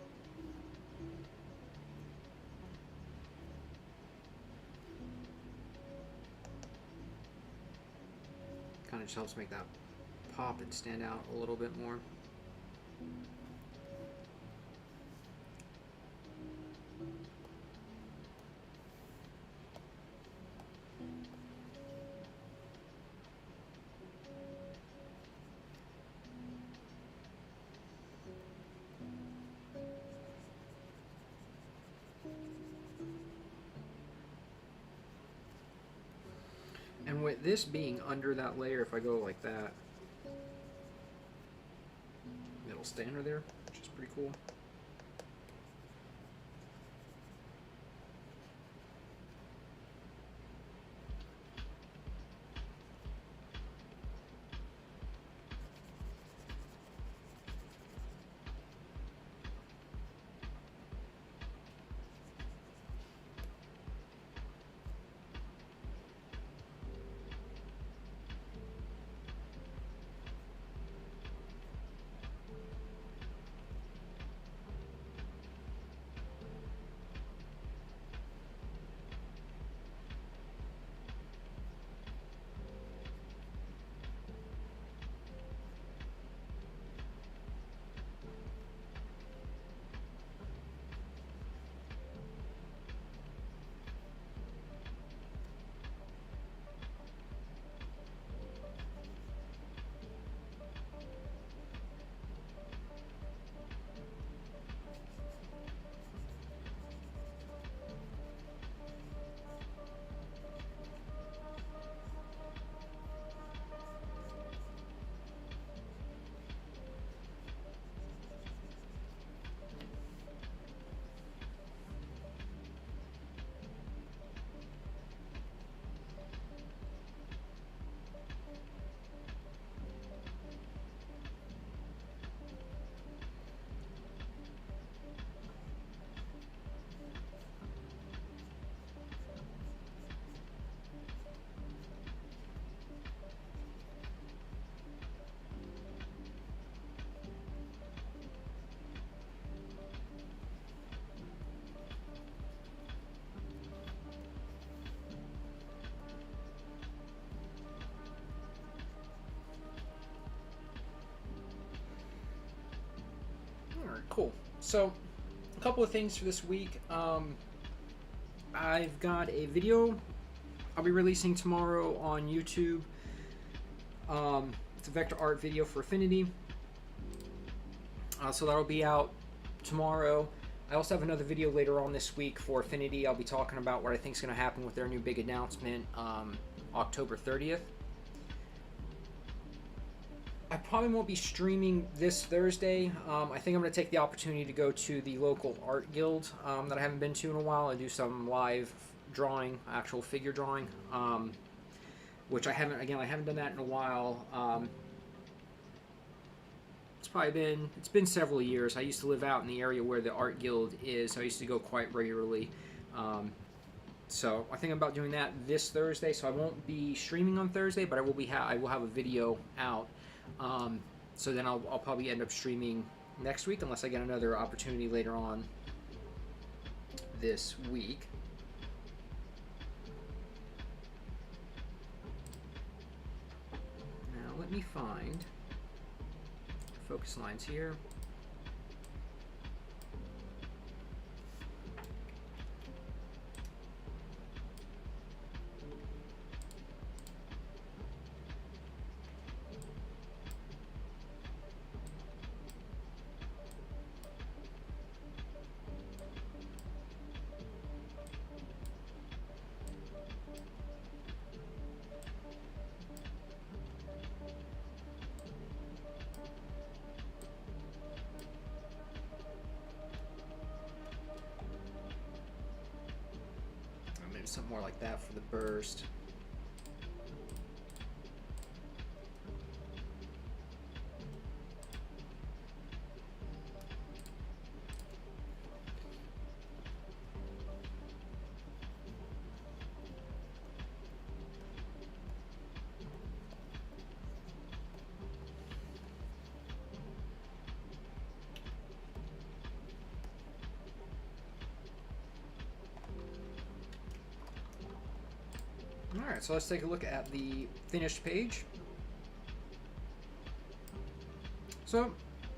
S1: Kind of just helps make that pop and stand out a little bit more. And with this being under that layer, if I go like that, it'll stay under there, which is pretty cool. Cool. So, a couple of things for this week. I've got a video I'll be releasing tomorrow on YouTube. It's a vector art video for Affinity. So that'll be out tomorrow. I also have another video later on this week for Affinity. I'll be talking about what I think is going to happen with their new big announcement October 30th. I probably won't be streaming this Thursday. I think I'm going to take the opportunity to go to the local art guild that I haven't been to in a while and do some live drawing, actual figure drawing, which I haven't done that in a while. It's been several years. I used to live out in the area where the art guild is. So I used to go quite regularly. So I think I'm about doing that this Thursday. So I won't be streaming on Thursday, but I will have a video out. So then I'll probably end up streaming next week unless I get another opportunity later on this week. Now let me find focus lines here. Maybe something more like that for the burst. Alright, so let's take a look at the finished page. So,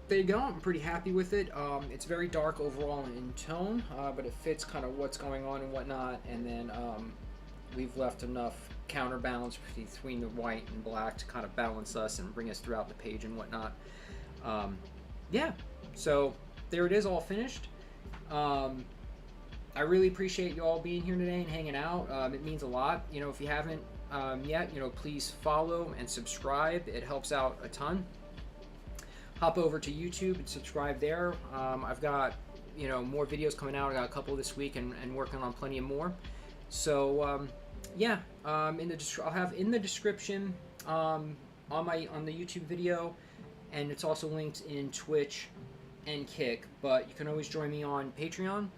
S1: there you go. I'm pretty happy with it. It's very dark overall in tone, but it fits kind of what's going on and whatnot. And then we've left enough counterbalance between the white and black to kind of balance us and bring us throughout the page and whatnot. Yeah, so there it is, all finished. I really appreciate you all being here today and hanging out. It means a lot. You know, if you haven't yet, you know, please follow and subscribe. It helps out a ton. Hop over to YouTube and subscribe there. I've got, you know, more videos coming out. I got a couple this week and working on plenty of more. So yeah, I'll have in the description on the YouTube video, and it's also linked in Twitch and Kick. But you can always join me on Patreon.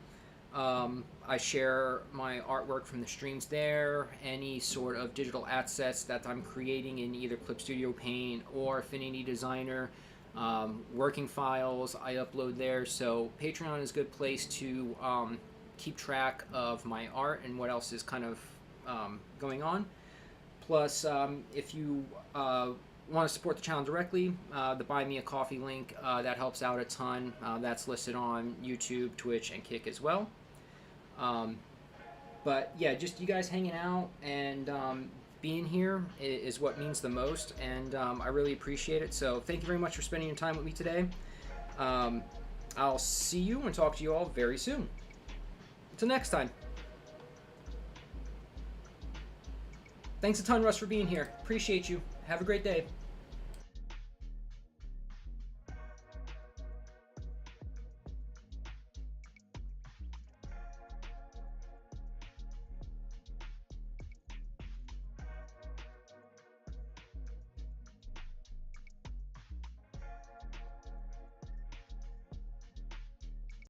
S1: I share my artwork from the streams there, any sort of digital assets that I'm creating in either Clip Studio Paint or Affinity Designer, working files I upload there. So Patreon is a good place to keep track of my art and what else is kind of going on. Plus, if you want to support the channel directly, the Buy Me a Coffee link, that helps out a ton. That's listed on YouTube, Twitch, and Kick as well. But yeah, just you guys hanging out and being here is what means the most, and I really appreciate it. So thank you very much for spending your time with me today. I'll see you and talk to you all very soon. Until next time. Thanks a ton, Russ, for being here. Appreciate you. Have a great day.